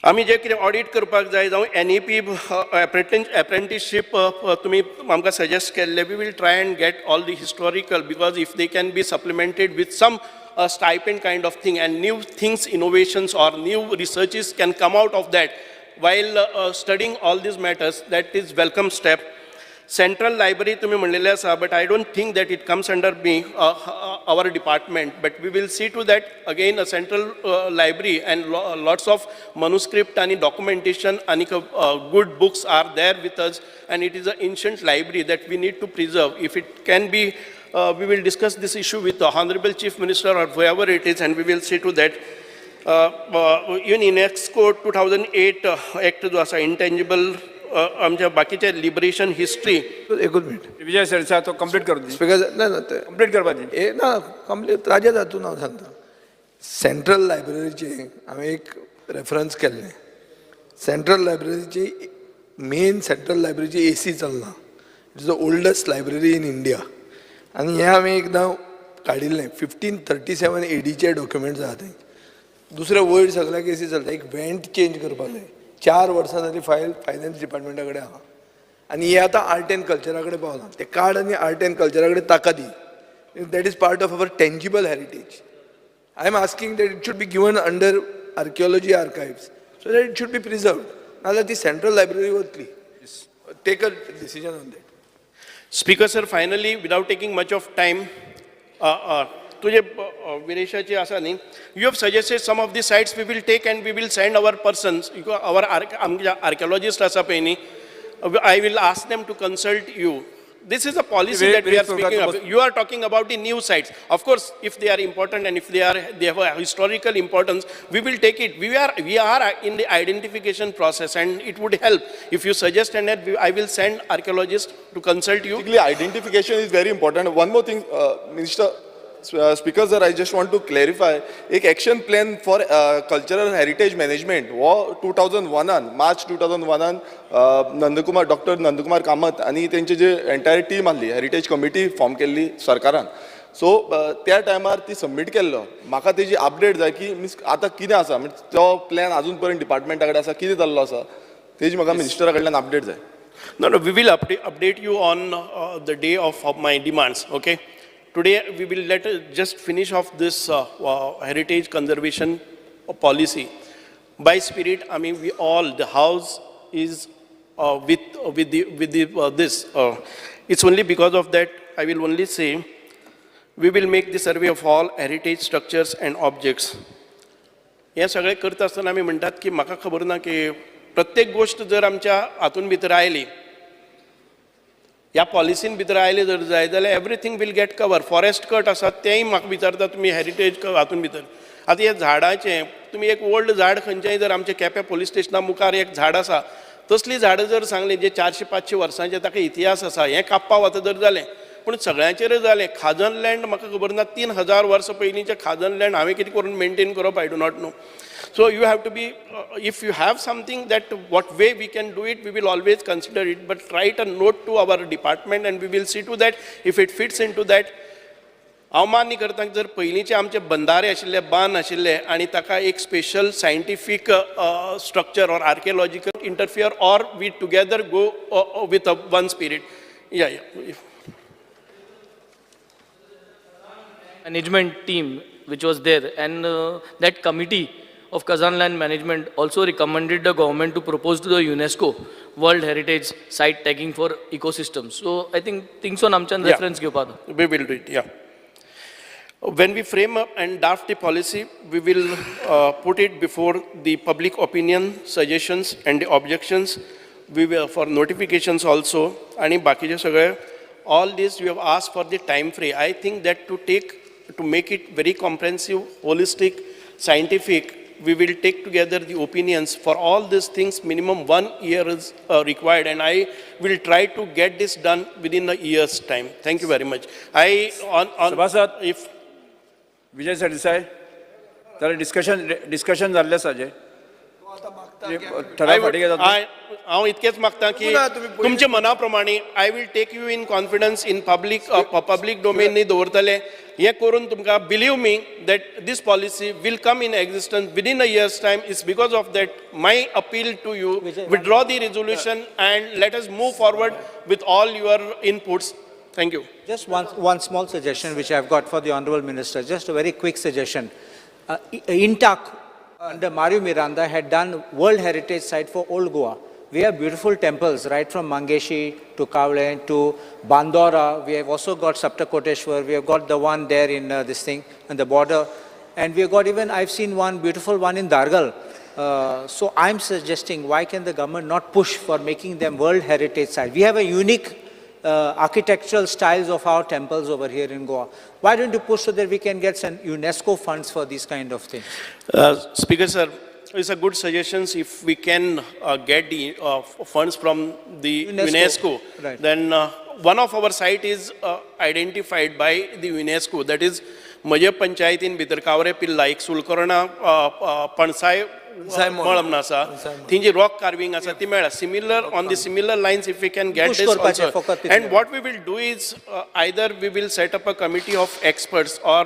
S10: आमी जे कितें ऑडिट करपाक जाय जावं NEP अप्रेंटिसशीप तुमी आमकां सजेस्ट केल्ले, we will try and get all the historical, because if they can be supplemented with some a stipend kind of thing, and new things, innovations or new researches can come out of that while studying all these matters. That is welcome step. Central library तुम्ही म्हणलेले आसा, but I don't think that it comes under me, our department, but we will see to that. Again, a central library and lots of manuscript and documentation and good books are there with us, and it is an ancient library that we need to preserve. If it can be, we will discuss this issue with the Honorable Chief Minister or whoever it is, and we will see to that. Even in UNESCO 2008 Act जो आसा, intangible आमच्या बाकीचे liberation history.
S2: एकूच minute.
S1: विजय सरचा तो complete करून दी.
S2: Speaker ना
S1: complete करपाची.
S2: हे ना कंप्लीट ताज्या हातून हांव सांगता. सेंट्रल लायब्ररीचे हांवें एक रेफरन्स केल्लें. सेंट्रल लायब्ररीची मेन सेंट्रल लायब्ररीची AC चलना. It is the oldest library in India. आनी हें हांवें एकदां काडिल्लें. 1537 ADचे डॉक्युमेंट्स आहा थंय. दुसरे वयर सगळ्याक AC चलता. एक वेंट चेंज करपाक जाय. 4 वर्सां जाली फायल फायनान्स डिपार्टमेंटा कडेन आहा. आनी हे आतां आर्ट एंड कल्चरा कडेन पावलां. ते कार्ड आनी आर्ट एंड कल्चरा कडेन ताका दी. That is part of our tangible heritage. I am asking that it should be given under archaeology archives so that it should be preserved. नाजाल्यार ती सेंट्रल लायब्ररी वतली. Take a decision on that.
S10: Speaker sir, finally, without taking much of time, तुझे विरेशाचे आसा न्ही, you have suggested some of the sites we will take and we will send our persons, our archaeologists आसा पळय न्ही, I will ask them to consult you. This is a policy that we are speaking of. You are talking about the new sites. Of course, if they are important and if they have a historical importance, we will take it. We are in the identification process, and it would help if you suggest, and I will send archaeologists to consult you.
S9: Basically, identification is very important. One more thing, Minister, Speaker sir, I just want to clarify. एक action plan for cultural heritage management वो 2001 March 2001 Nandkumar doctor Nandkumar Kamat आणि त्यांची जे entire team आसली heritage committee form केल्ली सरकारान. सो त्या टायमार ती सबमीट केल्लो. म्हाका तेजी अपडेट जाय की मीन्स आतां कितें आसा, म्हणजे तो प्लॅन अजून पर्यंत डिपार्टमेंटा कडेन आसा, कितें जाल्लो आसा, तेजी म्हाका मिनिस्टरा कडल्यान अपडेट जाय.
S10: No, we will update you on the day of my demands, okay? Today, we will just finish off this heritage conservation policy. By spirit, I mean, we all, the house is with this. It's only because of that, I will only say, we will make the survey of all heritage structures and objects. हे सगळे करता आसतना आमी म्हणटात की म्हाका खबर ना की प्रत्येक गोष्ट जर आमच्या हातून भितर आयली, ह्या पॉलिसीन भितर आयले जर जाय जाल्यार everything will get cover. Forest cut आसात तेंय म्हाका विचारता तुमी हेरिटेज हातून भितर. आतां हे झाडाचें तुमी एक ओल्ड झाड खंयचेंय जर आमच्या केपें पुलीस स्टेशना मुखार एक झाड आसा, तसली झाडां जर सांगली जे 400-500 वर्सांचे ताका इतिहास आसा, हें कापपा वता जर जालें, पूण सगळ्यांचेर जालें. खाजन लँड म्हाका खबर ना 3000 वर्सां पयलींचें खाजन लँड हांवें कितें करून मेंटेन करप, I do not know. So you have to be, if you have something that what way we can do it, we will always consider it, but write a note to our department and we will see to that if it fits into that. हांव मान्य करता जर पयलींचे आमचे बंधारे आशिल्ले, बांद आशिल्ले आनी ताका एक special scientific structure or archaeological interfere or we together go with one spirit. या
S6: management team which was there, and that committee of Kazan Land Management also recommended the government to propose to the UNESCO World Heritage Site tagging for ecosystems. So I think things on Amchan
S10: Yeah.
S6: reference give pada.
S10: We will do it, yeah. When we frame up and draft the policy, we will put it before the public opinion, suggestions and the objections. We will for notifications also. And bakije sagre, all this we have asked for the time frame. I think that to make it very comprehensive, holistic, scientific, we will take together the opinions for all these things. Minimum 1 year is required, and I will try to get this done within a year's time. Thank you very much.
S1: सभासद
S10: If
S1: Vijay Sardesai जाल्यार discussion जाल्लें आसा जे ठराव फाटी घेतात
S10: हांव इतकेंच मागतां की
S2: पुन्हा तुम्ही पयलीं-
S10: तुमच्या मना प्रमाणे I will take you in confidence in public domain दवरतले हे करून तुमकां believe me that this policy will come in existence within a year's time it's because of that my appeal to you withdraw the resolution and let us move forward with all your inputs. Thank you.
S3: Just one small suggestion which I've got for the Honorable Minister, just a very quick suggestion. INTAC under Mario Miranda had done World Heritage Site for Old Goa. We have beautiful temples right from Mangeshi to Kavlen to Bandora. We have also got Saptakoteshwar. We have got the one there in this thing on the border. And we have got even, I've seen one beautiful one in Dargal. So I'm suggesting, why can the government not push for making them World Heritage Site? We have a unique architectural styles of our temples over here in Goa. Why don't you push so that we can get some UNESCO funds for these kind of things?
S10: Speaker sir, it's a good suggestions. If we can get the funds from the UNESCO,
S3: Right.
S10: then one of our site is identified by the UNESCO. That is म्हजे पंचायतीन भितर कावरे पिल्ला एक सुलकर्णा पणसाय मळ म्हणून आसा थंय जी rock carving आसा ती मेळ्ळा similar on the similar lines if we can get
S3: Push
S10: this
S3: करपाचें
S10: ऑल्सो
S3: फकत तितलें.
S10: And what we will do is either we will set up a committee of experts or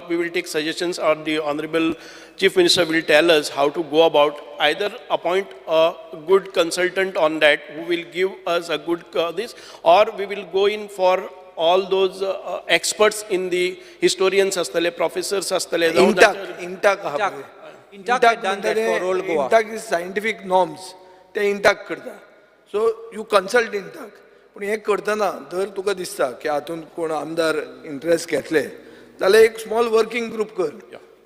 S10: we will take suggestions or the Honorable Chief Minister will tell us how to go about, either appoint a good consultant on that who will give us a good this, or we will go in for all those experts in the historians astale, professors astale.
S2: INTACH आहा पळय.
S3: INTAC had done that for Old Goa.
S2: INTACH is scientific norms ते इंटाक करता. So you consult INTACH. पूण हें करतना जर तुका दिसता की हातूंत कोण आमदार इंट्रस्ट घेतले जाल्यार एक स्मॉल वर्किंग ग्रुप कर.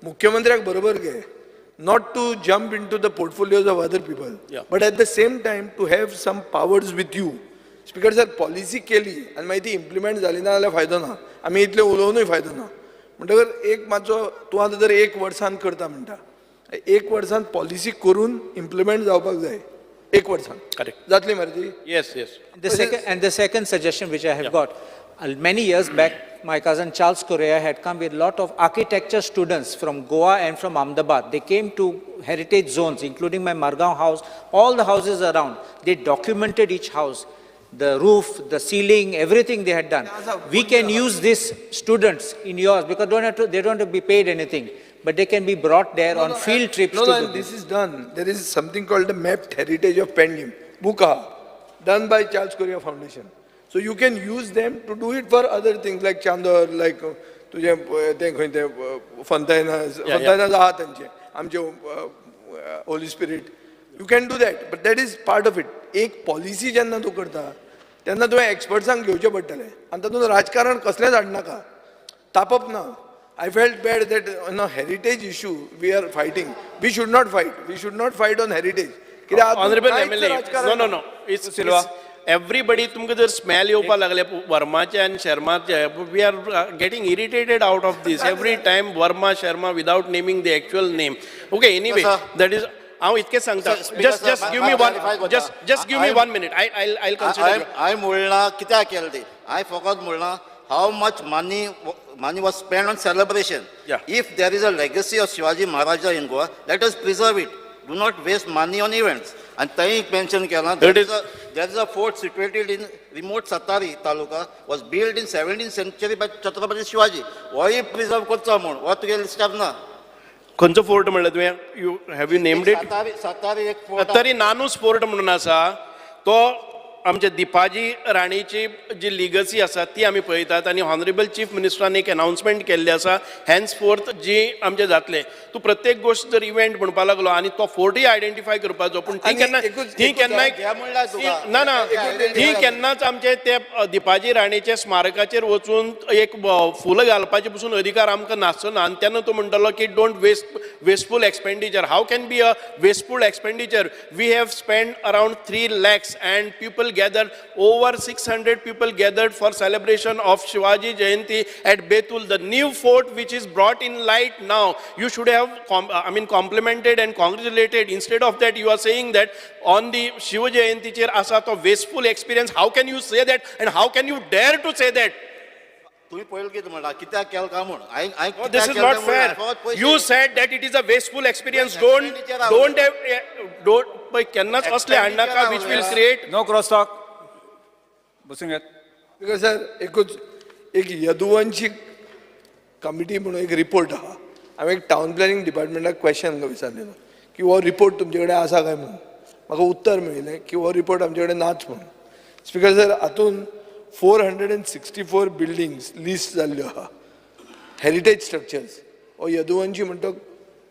S2: मुख्यमंत्र्याक बरोबर घे. Not to jump into the portfolios of other people, but at the same time to have some powers with you. Speaker sir policy केली आनी मागीर ती इम्प्लिमेंट जाली ना जाल्यार फायदो ना. आमी इतले उलोवनूय फायदो ना. म्हणटकर एक मातसो तूं आतां जर 1 वर्सान करता म्हणटा 1 वर्सान पॉलिसी करून इम्प्लिमेंट जावपाक जाय. 1 वर्सान
S10: Correct.
S2: जातली मरे ती.
S10: Yes, yes.
S3: The second suggestion which I have got, many years back, my cousin Charles Correa had come with a lot of architecture students from Goa and from Ahmedabad. They came to heritage zones, including my Margaon house, all the houses around. They documented each house, the roof, the ceiling, everything they had done. We can use these students in yours because they don't have to be paid anything, but they can be brought there on field trips.
S2: No,
S3: to
S2: no,
S3: do
S2: and this is done. There is something called the Mapped Heritage of Pendim, Buka, done by Charles Correa Foundation. So you can use them to do it for other things like Chandor, like तुझे ते खंय ते फंतायनाज आहा तांचे आमचे Holi spirit. You can do that, but that is part of it. एक policy जेन्ना तूं करता तेन्ना तुवें एक्सपर्ट्सांक घेवचें पडटलें आनी तातूंत राजकारण कसलेंच हाडनाका. तापप ना. I felt bad that on a heritage issue we are fighting. We should not fight. We should not fight on heritage.
S10: Honorable MLA, no. It's everybody, तुमकां जर स्मेल येवपाक लागले वर्माचे आनी शर्माचे, we are getting irritated out of this every time. Verma, Sharma, without naming the actual name. Okay, anyway, that is. हांव इतकें सांगता. Just give me one. Just give me 1 minute. I'll consider.
S4: I म्हणला कित्याक केलें ते. I forgot म्हणला how much money was spent on celebration.
S10: Yeah.
S4: If there is a legacy of Shivaji Maharaja in Goa, let us preserve it. Do not waste money on events. And thai mention केला, there is a fort situated in remote Satari Taluka, was built in 17th century by Chhatrapati Shivaji. Why preserve करचा म्हण? What to get step ना?
S10: खंयचो fort म्हणलें तुवें? Have you named it?
S4: Satari एक fort.
S10: तरी नानूच fort म्हणून आसा तो आमच्या दिपाजी राणीची जी लिगसी आसा ती आमी पळयतात आनी हॉनरेबल चीफ मिनिस्टरान एक अनाउन्समेंट केल्ली आसा हॅन्स फोर्थ जी आमचे जातले तूं प्रत्येक गोष्ट जर इव्हेंट म्हणपा लागलो आनी तो फोर्टूय आयडेंटिफाय करपाचो पूण ती केन्ना ती केन्नाय ना ना ती केन्नाच आमचे ते दिपाजी राणीचे स्मारकाचेर वचून एक फुलां घालपाचे पसून अधिकार आमकां नासचो ना आनी तेन्ना तो म्हणटालो की don't wasteful expenditure how can be a wasteful expenditure we have spend around 3 lakhs and people gathered, over 600 people gathered for celebration of Shivaji Jayanti at Betul, the new fort which is brought in light now. You should have complimented and congratulated. Instead of that, you are saying that on the Shiva Jayanti chair asa to wasteful experience. How can you say that and how can you dare to say that?
S4: तुम्ही पळयलं कितें म्हणला कित्याक केलें काय म्हूण
S10: This is not fair. You said that it is a wasteful experience. Don't केन्नाच असले हाडनाका which will create.
S1: No cross talk. बसून घेत.
S2: बिकॉज सर एक यदुवंशी कमिटी म्हणून एक रिपोर्ट आहा हांवें एक टावन प्लॅनिंग डिपार्टमेंटाक क्वेश्चन विचारलेलो की हो रिपोर्ट तुमचे कडेन आसा काय म्हणून म्हाका उत्तर मेळिल्लें की हो रिपोर्ट आमचे कडेन नाच म्हणून. स्पिकर सर हातून 464 बिल्डिंग्स लिस्ट जाल्ल्यो आहा हेरिटेज स्ट्रक्चर्स. हो यदुवंशी म्हणटा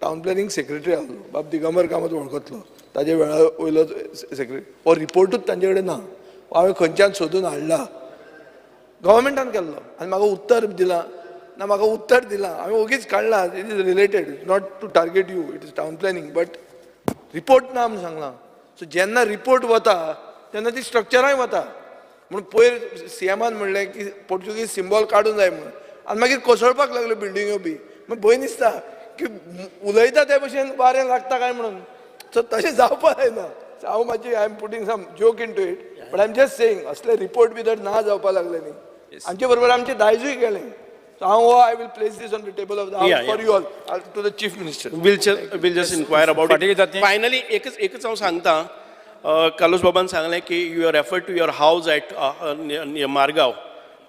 S2: टावन प्लॅनिंग सेक्रेटरी आहलो बाब दिगंबर कामत वळखतलो ताजे वेळा वयलो सेक्रेटरी. हो रिपोर्टूच तांचे कडेन ना. हांवें खंयच्यान सोदून हाडला गव्हर्मेंटान केल्लो आनी म्हाका उत्तर दिलां ना म्हाका उत्तर दिलां हांवें ओगीच काडला. It is related not to target you it is town planning but report ना म्हूण सांगलां. सो जेन्ना रिपोर्ट वता तेन्ना ती स्ट्रक्चराय वता म्हणून पयर सीएमान म्हणलें की पोर्चुगीज सिंबॉल काडून जाय म्हणून आनी मागीर कोसळपाक लागल्यो बिल्डिंग्यो बी. मागीर भंय दिसता की उलयता ते भशेन वारें लागता काय म्हणून. सो तशें जावपाक जायना. हांव मातशी I am putting some joke into it but I am just saying असले रिपोर्ट बी जर ना जावपाक लागले न्ही आमचे बरोबर आमचे दायजूय केलें. सो हांव I will place this on the table of the house for you all to the chief minister.
S10: We'll just inquire about it. Finally, एकच हांव सांगता. कालोस बाबान सांगलें की you refer to your house at Margao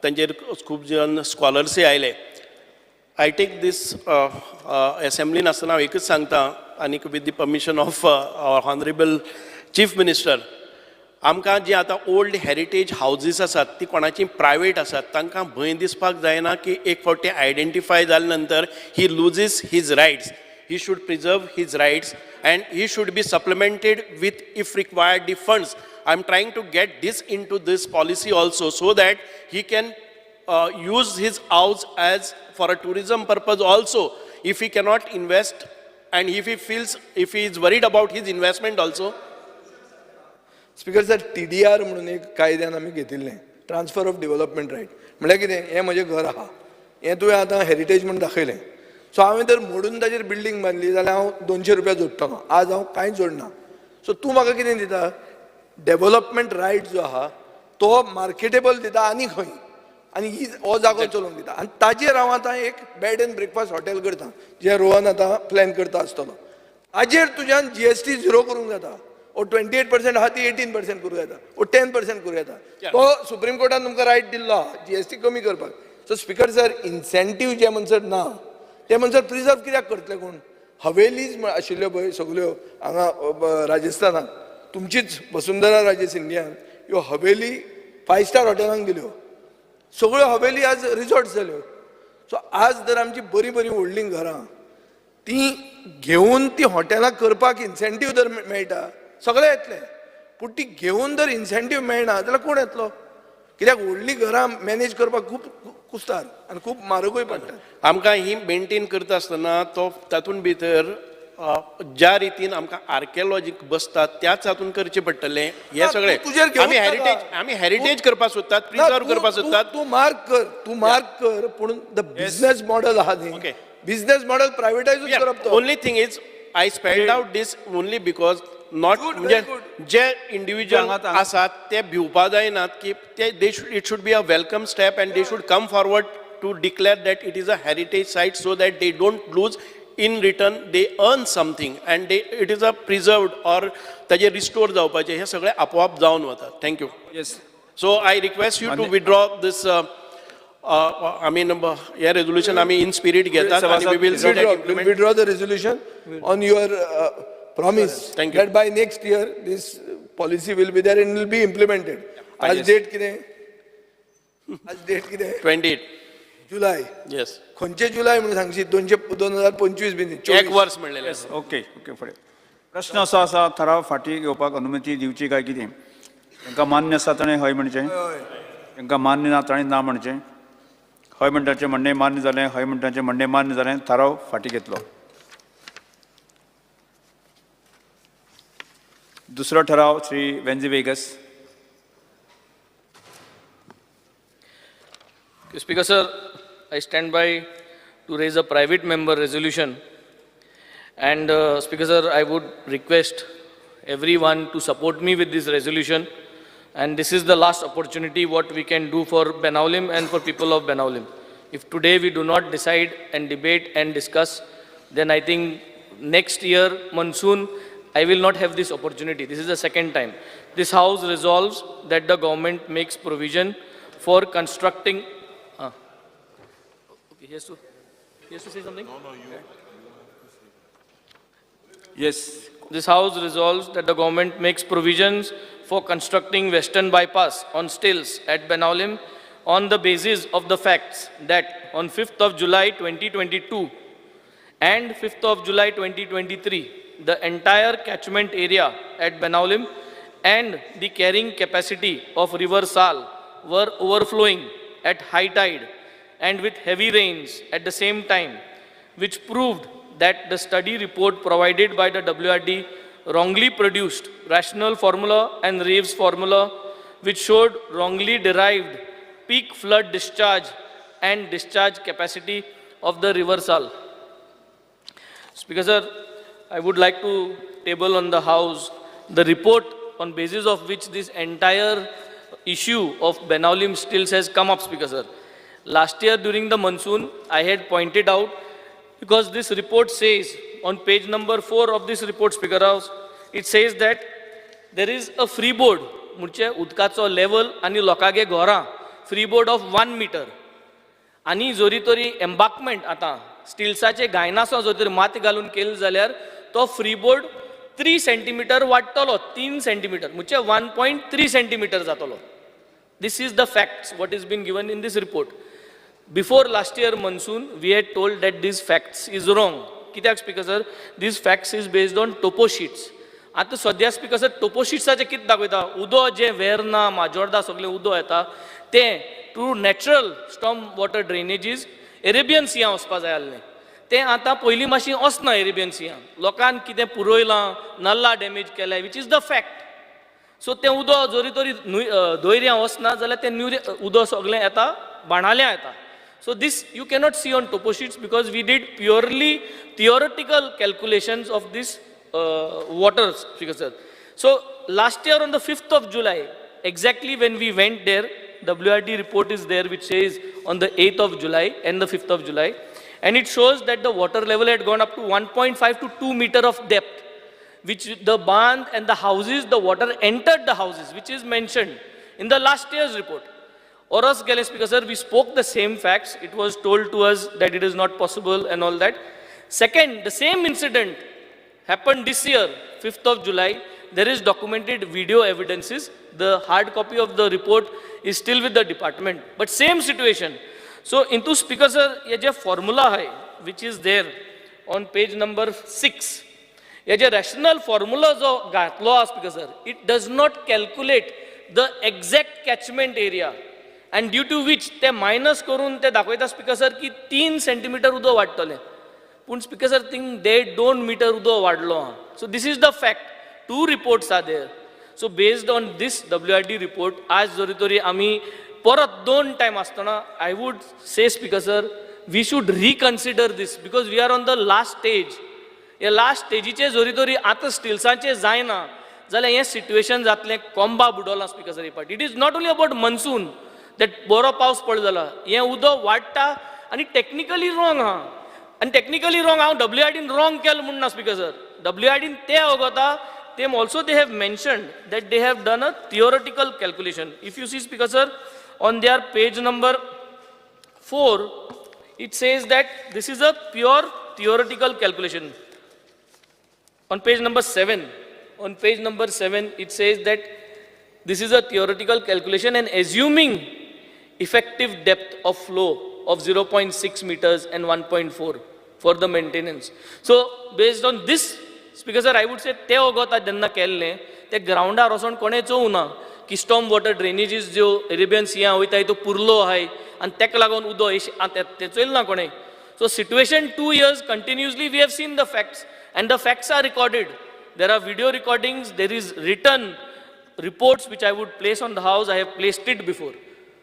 S10: तांचेर खूब जण स्कॉलर्सय आयले. आय टेक दीस असेंब्लीन आसतना हांव एकच सांगता आनी with the permission of honourable chief minister आमकां जी आतां ओल्ड हेरिटेज हावजीस आसात ती कोणाची प्रायवेट आसात तांकां भंय दिसपाक जायना की एक फावटी आयडेंटिफाय जाले नंतर he loses his rights. He should preserve his rights and he should be supplemented with, if required, the funds. I'm trying to get this into this policy also so that he can use his house as for a tourism purpose also. If he cannot invest and if he is worried about his investment also.
S2: Speaker sir TDR म्हणून एक कायद्यान आमी घेतिल्लें transfer of development riot म्हणल्यार कितें हें म्हजें घर आहा हें तुवें आतां हेरिटेज म्हणून दाखयलें. सो हांवें जर मोडून ताचेर बिल्डींग बांदली जाल्यार हांव 200 रुपया जोडटलो. आज हांव कांयच जोडना. सो तूं म्हाका कितें दिता डेव्हलपमेंट रायट जो आहा तो मार्केटेबल दिता आनी खंय आनी हो जागो चलोवंक दिता आनी ताजेर हांव आतां एक बेड एंड ब्रेकफास्ट हॉटेल करता जें रोहन आतां प्लॅन करता आसतलो. ताजेर तुज्यान GST 0 करूंक जाता. ओ 28% आहा ती 18% करूं येता ओ 10% करूं येता. तो सुप्रीम कोर्टान तुमकां रायट दिल्लो आहा GST कमी करपाक. सो स्पीकर सर इन्सेंटीव जे म्हणसर ना ते म्हणसर प्रिजर्व कित्याक करतले कोण. हवेलीज आशिल्ल्यो पळय सगल्यो हांगा राजस्थानात तुमचीच वसुंधरा राजे सिंधियान ह्यो हवेली 5 स्टार हॉटेलांक दिल्यो. सगळ्यो हवेली आज रिसॉर्ट्स जाल्यो. सो आज जर आमची बरी बरी व्हडलीं घरां ती घेवन ती हॉटेलां करपाक इन्सेंटीव जर मेळटा सगळे येतले. पूण ती घेवन जर इन्सेंटीव मेळना जाल्यार कोण येतलो. कित्याक व्हडलीं घरां मॅनेज करपाक खूब कुस्तार आनी खूब म्हारगूय पडटा.
S10: आमकां ही मेंटेन करता आसतना तो तातूंत भितर ज्या रितीन आमकां आर्किओलॉजीक बसतात त्याच हातून करचें पडटलें. हे सगळें आमी हेरिटेज करपाक सोदतात प्रिजर्व करपाक सोदतात.
S2: तूं मार्क कर पूण द बिझनेस मॉडेल आहा न्ही बिझनेस मॉडेल प्रायवेटायजूच करप. तो
S10: only thing is I spelled out this only because not म्हणजे जे इंडिविज्युअल आसात ते भिवपा जायनात की ते it should be a welcome step and they should come forward to declare that it is a heritage site so that they don't lose in return they earn something and it is a preserved or ताजे restore जावपाचे हे सगळे आपोआप जावन वता. Thank you.
S1: Yes.
S10: So I request you to withdraw this I mean हे resolution आमी in spirit घेतात आणि we will
S2: withdraw the resolution on your promise that by next year this policy will be there and will be implemented. आज
S1: yes.
S2: Date कितें? आज date कितें?
S10: 28.
S2: July.
S10: Yes.
S2: खंयचे जुलय म्हणून सांगशी? 2025 बी न्ही, 24.
S10: एक वर्स म्हणलेलें आसा.
S1: ओके ओके फुडें प्रश्न असो आसा थाराव फाटी घेवपाक अनुमती दिवची काय कितें? तांकां मान्य आसा ताणें हय म्हणचें, तांकां मान्य ना ताणें ना म्हणचें. हय म्हणटाचें म्हणणें मान्य जालें, हय म्हणटाचें म्हणणें मान्य जालें, थाराव फाटी घेतलो. दुसरो ठराव Shri वेन्झी vagus.
S6: Speaker sir, I stand by to raise a private member resolution. And Speaker sir, I would request everyone to support me with this resolution. And this is the last opportunity what we can do for Benaulim and for people of Benaulim. If today we do not decide and debate and discuss, then I think next year, monsoon, I will not have this opportunity. This is the second time. This House resolves that the government makes provision for constructing. Okay, he has to say something? No, you.
S1: Yes.
S6: This House resolves that the government makes provisions for constructing Western Bypass on stilts at Benaulim on the basis of the facts that on 5th of July 2022 and 5th of July 2023, the entire catchment area at Benaulim and the carrying capacity of River Sal were overflowing at high tide and with heavy rains at the same time, which proved that the study report provided by the WRD wrongly produced rational formula and Reeves formula, which showed wrongly derived peak flood discharge and discharge capacity of the River Sal. Speaker sir, I would like to table on the House the report on basis of which this entire issue of Benaulim stills has come up, Speaker sir. Last year during the monsoon, I had pointed out, because this report says, on page number 4 of this report, Speaker House, it says that there is a freeboard, म्हणजे उदकाचो level आणि लोकांगे घोरां, freeboard of 1 meter. आणि जोरी तोरी embankment आता, स्टिल्साचे गायनासो जो तरी माती घालून केलं जाल्यार, तो freeboard 3 centimeter वाडटलो, 3 centimeter, म्हणजे 1.3 centimeter जातलो. This is the facts, what is been given in this report. Before last year monsoon, we had told that these facts is wrong. कित्याक Speaker sir, these facts is based on topo sheets. आता सद्या Speaker sir, topo sheetsaचे कितें दाखयता, उदो जे वेर्ना, माजोर्डा सगळे उदो येता, तें through natural storm water drainages Arabian Sea वचपा जाय आसलें. तें आतां पयलीं मातशी वचना एरेबियन सिया. लोकांक कितें पुरोयलां, नल्ला डॅमेज केल्या, विच इज द फॅक्ट. सो तें उदो जोरी तोरी दोयऱ्यां वचना जाल्यार तें उदो सगळें येता, बाणाल्या येता. So this you cannot see on topo sheets because we did purely theoretical calculations of this water, Speaker sir. So last year on the 5th of July, exactly when we went there, WRD report is there which says on the 8th of July and the 5th of July, and it shows that the water level had gone up to 1.5 to 2 meter of depth, which the barn and the houses, the water entered the houses, which is mentioned in the last year's report. Or else, Speaker sir, we spoke the same facts. It was told to us that it is not possible and all that. Second, the same incident happened this year, 5th of July. There is documented video evidences. The hard copy of the report is still with the department. But same situation. So, into Speaker sir, ये जो formula है, which is there on page number 6. ये जो rational formula जो घातलो Speaker sir, it does not calculate the exact catchment area. And due to which ते minus करून ते दाखवता Speaker sir की 3 centimeter उदो वाडटले. पूण Speaker sir think they 2 meter उदो वाडलो. So this is the fact. 2 reports are there. So based on this WRD report, आज जोरी तोरी आमी परत 2 time आसतना, I would say Speaker sir, we should reconsider this because we are on the last stage. या last stageचे जोरी तोरी आता स्टिल्साचे जायना जाल्यार हे situation जातलें कोंबा बुडोला Speaker sir. But it is not only about monsoon. that बरो पावस पड जाला हे उदो वाडटा आनी टेक्निकली रॉंग हा आनी टेक्निकली रॉंग हांव WRDन रॉंग केलें म्हणना Speaker sir. WRDन ते अगोता them also they have mentioned that they have done a theoretical calculation. If you see Speaker sir, on their page number 4, it says that this is a pure theoretical calculation. On page number 7, it says that this is a theoretical calculation and assuming effective depth of flow of 0.6 meters and 1.4 for the maintenance. So based on this, Speaker sir, I would say ते ओगोता जेन्ना केल्लें ते ग्राउंडार वचोन कोणें चोवना की storm water ड्रेनेजीस ज्यो Arabian Siya वयताय तो पुरलो आहाय आनी तेका लागून उदो ते चोयल ना कोणें. So situation 2 years continuously we have seen the facts and the facts are recorded. There are video recordings, there is written reports which I would place on the house, I have placed it before.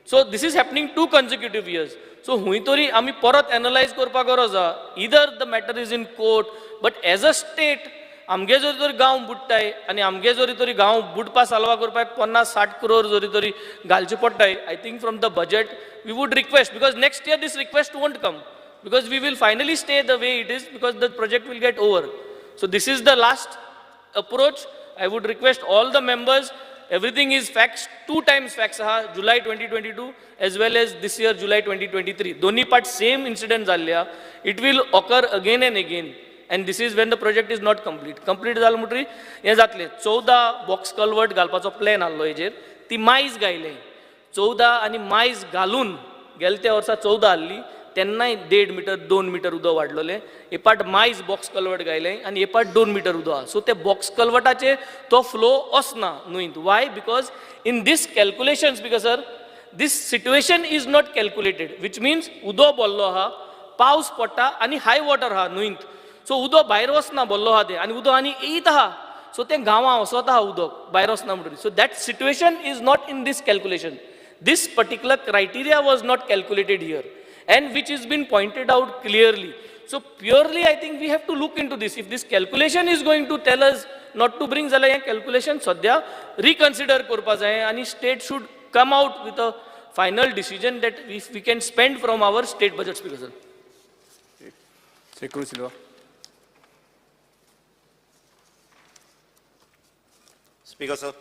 S6: So this is happening 2 consecutive years. So हुंय आमी परत analyze करपाक गरज आहा. Either the matter is in court, but as a state आमगे जरी तरी गांव बुडटाय आनी आमगे जरी तरी गांव बुडपा साल्वा करपाक 50-60 crore जरी तरी घालचे पडटाय. I think from the budget we would request, because next year this request won't come, because we will finally stay the way it is, because the project will get over. So this is the last approach. I would request all the members, everything is facts, 2 times facts, July 2022 as well as this year July 2023. Doni part same incident zalya. It will occur again and again. And this is when the project is not complete. Complete जाल म्हणटरी हे जातले 14 box culvert घालपाचो plan आसलो हेजेर ती मायज गायले 14 आनी मायज घालून गेल्या त्या वर्सा 14 आहली तेन्नाय 1.5 मीटर 2 मीटर उदो वाडलोले. हे पाट मायज बॉक्स कल्वर्ट गायले आनी हे पाट 2 मीटर उदो आहा. सो ते बॉक्स कल्वर्टाचे तो फ्लो वचना न्हूंत. Why? Because in these calculations, because sir this situation is not calculated, which means udo bollo ha, paus पडटा आनी हाय वॉटर हा न्हूंत. सो उदो भायर वचना बोल्लो हा ते आनी उदो आनी येयत आहा. सो ते गांवां वचत आहा उदक भायर वचना म्हणटरी. So that situation is not in this calculation. This particular criteria was not calculated here, and which has been pointed out clearly. So purely I think we have to look into this. If this calculation is going to tell us not to bring zala calculation sadya reconsider korpa jaye, and state should come out with a final decision that we can spend from our state budget. Speaker sir.
S1: Secretary Silva.
S4: Speaker sir,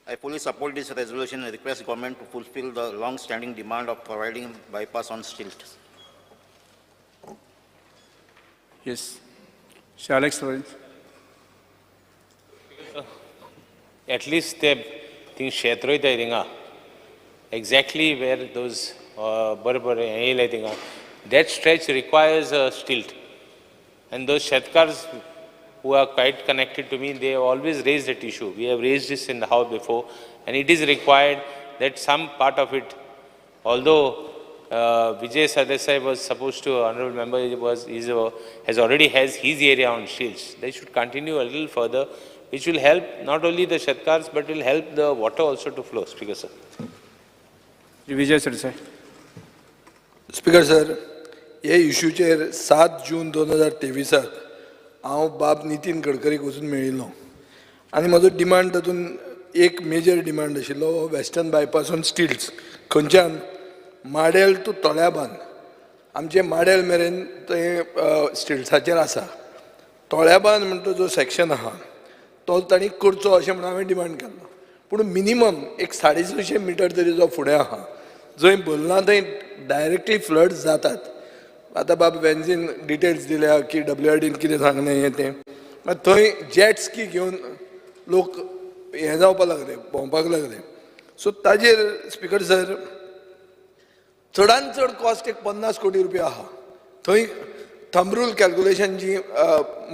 S4: I fully support this resolution and request government to fulfill the long-standing demand of providing bypass on stilt.
S1: Yes. Sir Alex Lawrence.
S11: At least they think Kshetroy they think exactly where those that stretch requires a stilt, and those Shetkars who are quite connected to me, they have always raised that issue. We have raised this in the house before, and it is required that some part of it, although Vijay Sardesai was supposed to, honorable member, has his area on shields. They should continue a little further, which will help not only the Shetkars, but will help the water also to flow. Speaker sir.
S1: Vijay Sardesai.
S2: Speaker sir, हे इश्यूचेर 7 जून 2023 हांव बाब नितीन गडकरीक वचून मेळिल्लो, आनी म्हजो demand तातूंत एक मेजर डिमांड आशिल्लो वेस्टर्न बायपास ऑन स्टिल्ट्स. खंयच्यान? माडेल टू तोळ्याबांद. आमचे माडेल मेरेन थंय स्टिल्ट्साचेर आसा. तोळ्याबांद म्हणटा जो सेक्शन आहा तो तांणी करचो अशें म्हणून हांवें डिमांड केल्लो. पूण मिनिमम एक 650 मिटर तरी जो फुडें आहा, जंय भरला थंय डायरेक्टली फ्लड्स जातात. आतां बाब वेन्झीन डिटेल्स दिल्या की WRDन कितें सांगलें हें तें, मागीर थंय जेट स्की घेवन लोक हें जावपाक लागले, भोंवपाक लागले. सो ताजेर स्पीकर सर चडांत चड कॉस्ट एक 50 कोटी रुपया आहा. थंय थंब रूल कॅल्क्युलेशन जी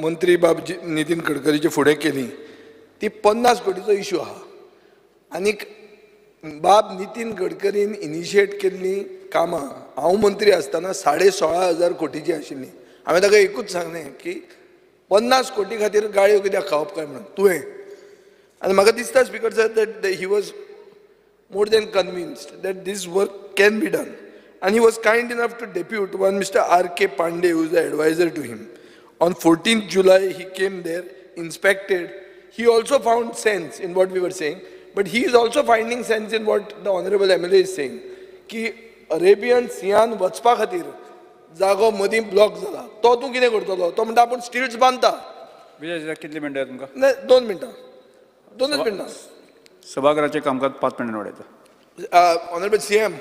S2: मंत्री बाब नितीन गडकरीचे फुडें केली ती 50 कोटीचो इशू आहा. आनीक बाब नितीन गडकरीन इनिशिएट केल्ली कामां हांव मंत्री आसतना 16,500 कोटीची आशिल्ली. हांवें ताका एकूच सांगलें की 50 कोटी खातीर गाळयो कित्याक खावप काय म्हणून तुवें. आनी म्हाका दिसता speaker sir that he was more than convinced that this work can be done, and he was kind enough to depute one Mr. R.K. Pandey, who is the advisor to him. On 14th July, he came there, inspected. He also found sense in what we were saying, but he is also finding sense in what the Honorable MLA is saying. की Arabian सियान वचपा खातीर जागो मदीं block जाला, तो तूं कितें करतलो? तो म्हणटा आपूण स्टिल्ट्स बांदता.
S1: विजय कितली मिनटां तुमकां?
S2: नाही 2 मिनटां, 2च मिनटां.
S1: सभागृहाचे कामकाज 5 मिनटां वाडयता.
S2: ऑनरेबल सीएम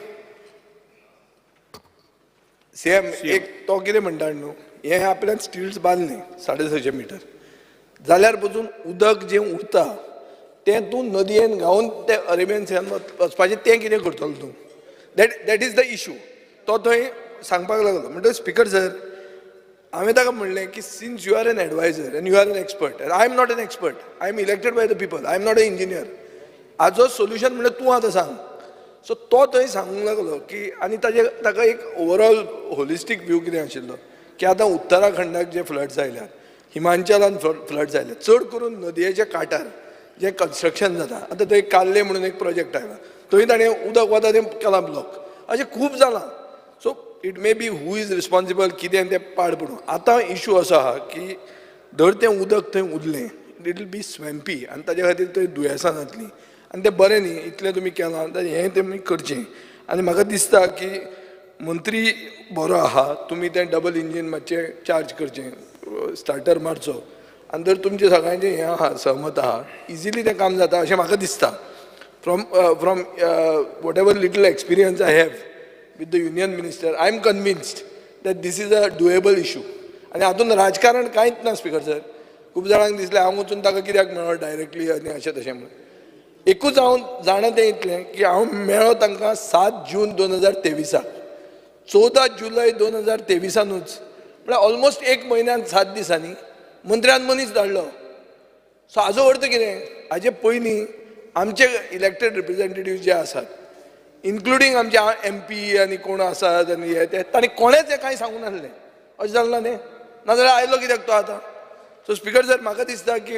S2: एक तो कितें म्हणटा न्हू, हे आपल्यान स्टिल्ट्स बांदले 650 मिटर जाल्यार पसून उदक जें उरता तें तूं नदयेन घावन ते अरेबियन सीन वचपाचें तें कितें करतलो तूं दॅट इज द इशू तो थंय सांगपाक लागलो म्हणटकीर स्पिकर सर हांवें ताका म्हणलें की since you are an adviser and you are an expert I am not an expert I am elected by the people I am not a engineer हाजो सोल्युशन म्हणल्यार तूं आतां सांग सो तो थंय सांगूंक लागलो की आनी ताका एक ओवरऑल होलिस्टीक व्यू कितें आशिल्लो की आतां उत्तराखंडाक जे फ्लड्स आयल्यात हिमाचलान फ्लड्स आयले चड करून नदयेच्या कांठार जें कन्स्ट्रक्शन जाता आतां थंय काल्ले म्हणून एक प्रोजेक्ट आयला थंय ताणें उदक वता तें केलां ब्लॉक अशें खूब जालां so it may be who is responsible कितें तें पाड पडूं आतां इशू असो आहा की धर तें उदक थंय उरलें इट विल बी स्वॅम्पी आनी ताजे खातीर थंय दुयेंसां जातलीं आनी तें बरें न्ही इतलें तुमी केलां हें तेमी करचें आनी म्हाका दिसता की मंत्री बरो आहा तुमी तें डबल इंजीन मातशें चार्ज करचें स्टार्टर मारचो आनी जर तुमचें सगळ्यांचें हें आहा सहमत आहा इजिली तें काम जाता अशें म्हाका दिसता from what ever little experience I have with the union minister, I am convinced that this is a doable issue. आणि हातून राजकारण कांयच ना स्पिकर सर खूब जाणांक दिसलें हांव वचून ताका कित्याक मेळ्ळो डायरेक्टली आनी अशें तशें म्हणून एकूच हांव जाणा तें इतलें की हांव मेळ्ळो तांकां 7 जून 2023 14 जुलय 2023 म्हळ्यार ऑलमोस्ट 1 म्हयन्यान 7 दिसांनी मंत्र्यान मनीस धाडलो सो हाजो अर्थ कितें हाजे पयलीं आमचे इलेक्टेड रिप्रेझेंटेटिव्ह जे आसात इन्क्लुडींग आमचे MP आनी कोण आसात आनी हे ते तांणी कोणेच हें कांय सांगूंक नासलें अशें जालें ना न्ही नाजाल्यार आयलो कित्याक तो आतां सो स्पिकर सर म्हाका दिसता की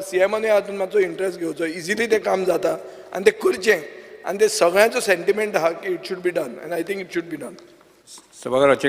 S2: CMानूय हातूंत मातसो इंट्रस्ट घेवचो इजिली तें काम जाता आनी तें करचें आनी ते सगळ्यांचो सेंटिमेंट आहा की it should be done and I think it should be done
S1: सभागृहाचे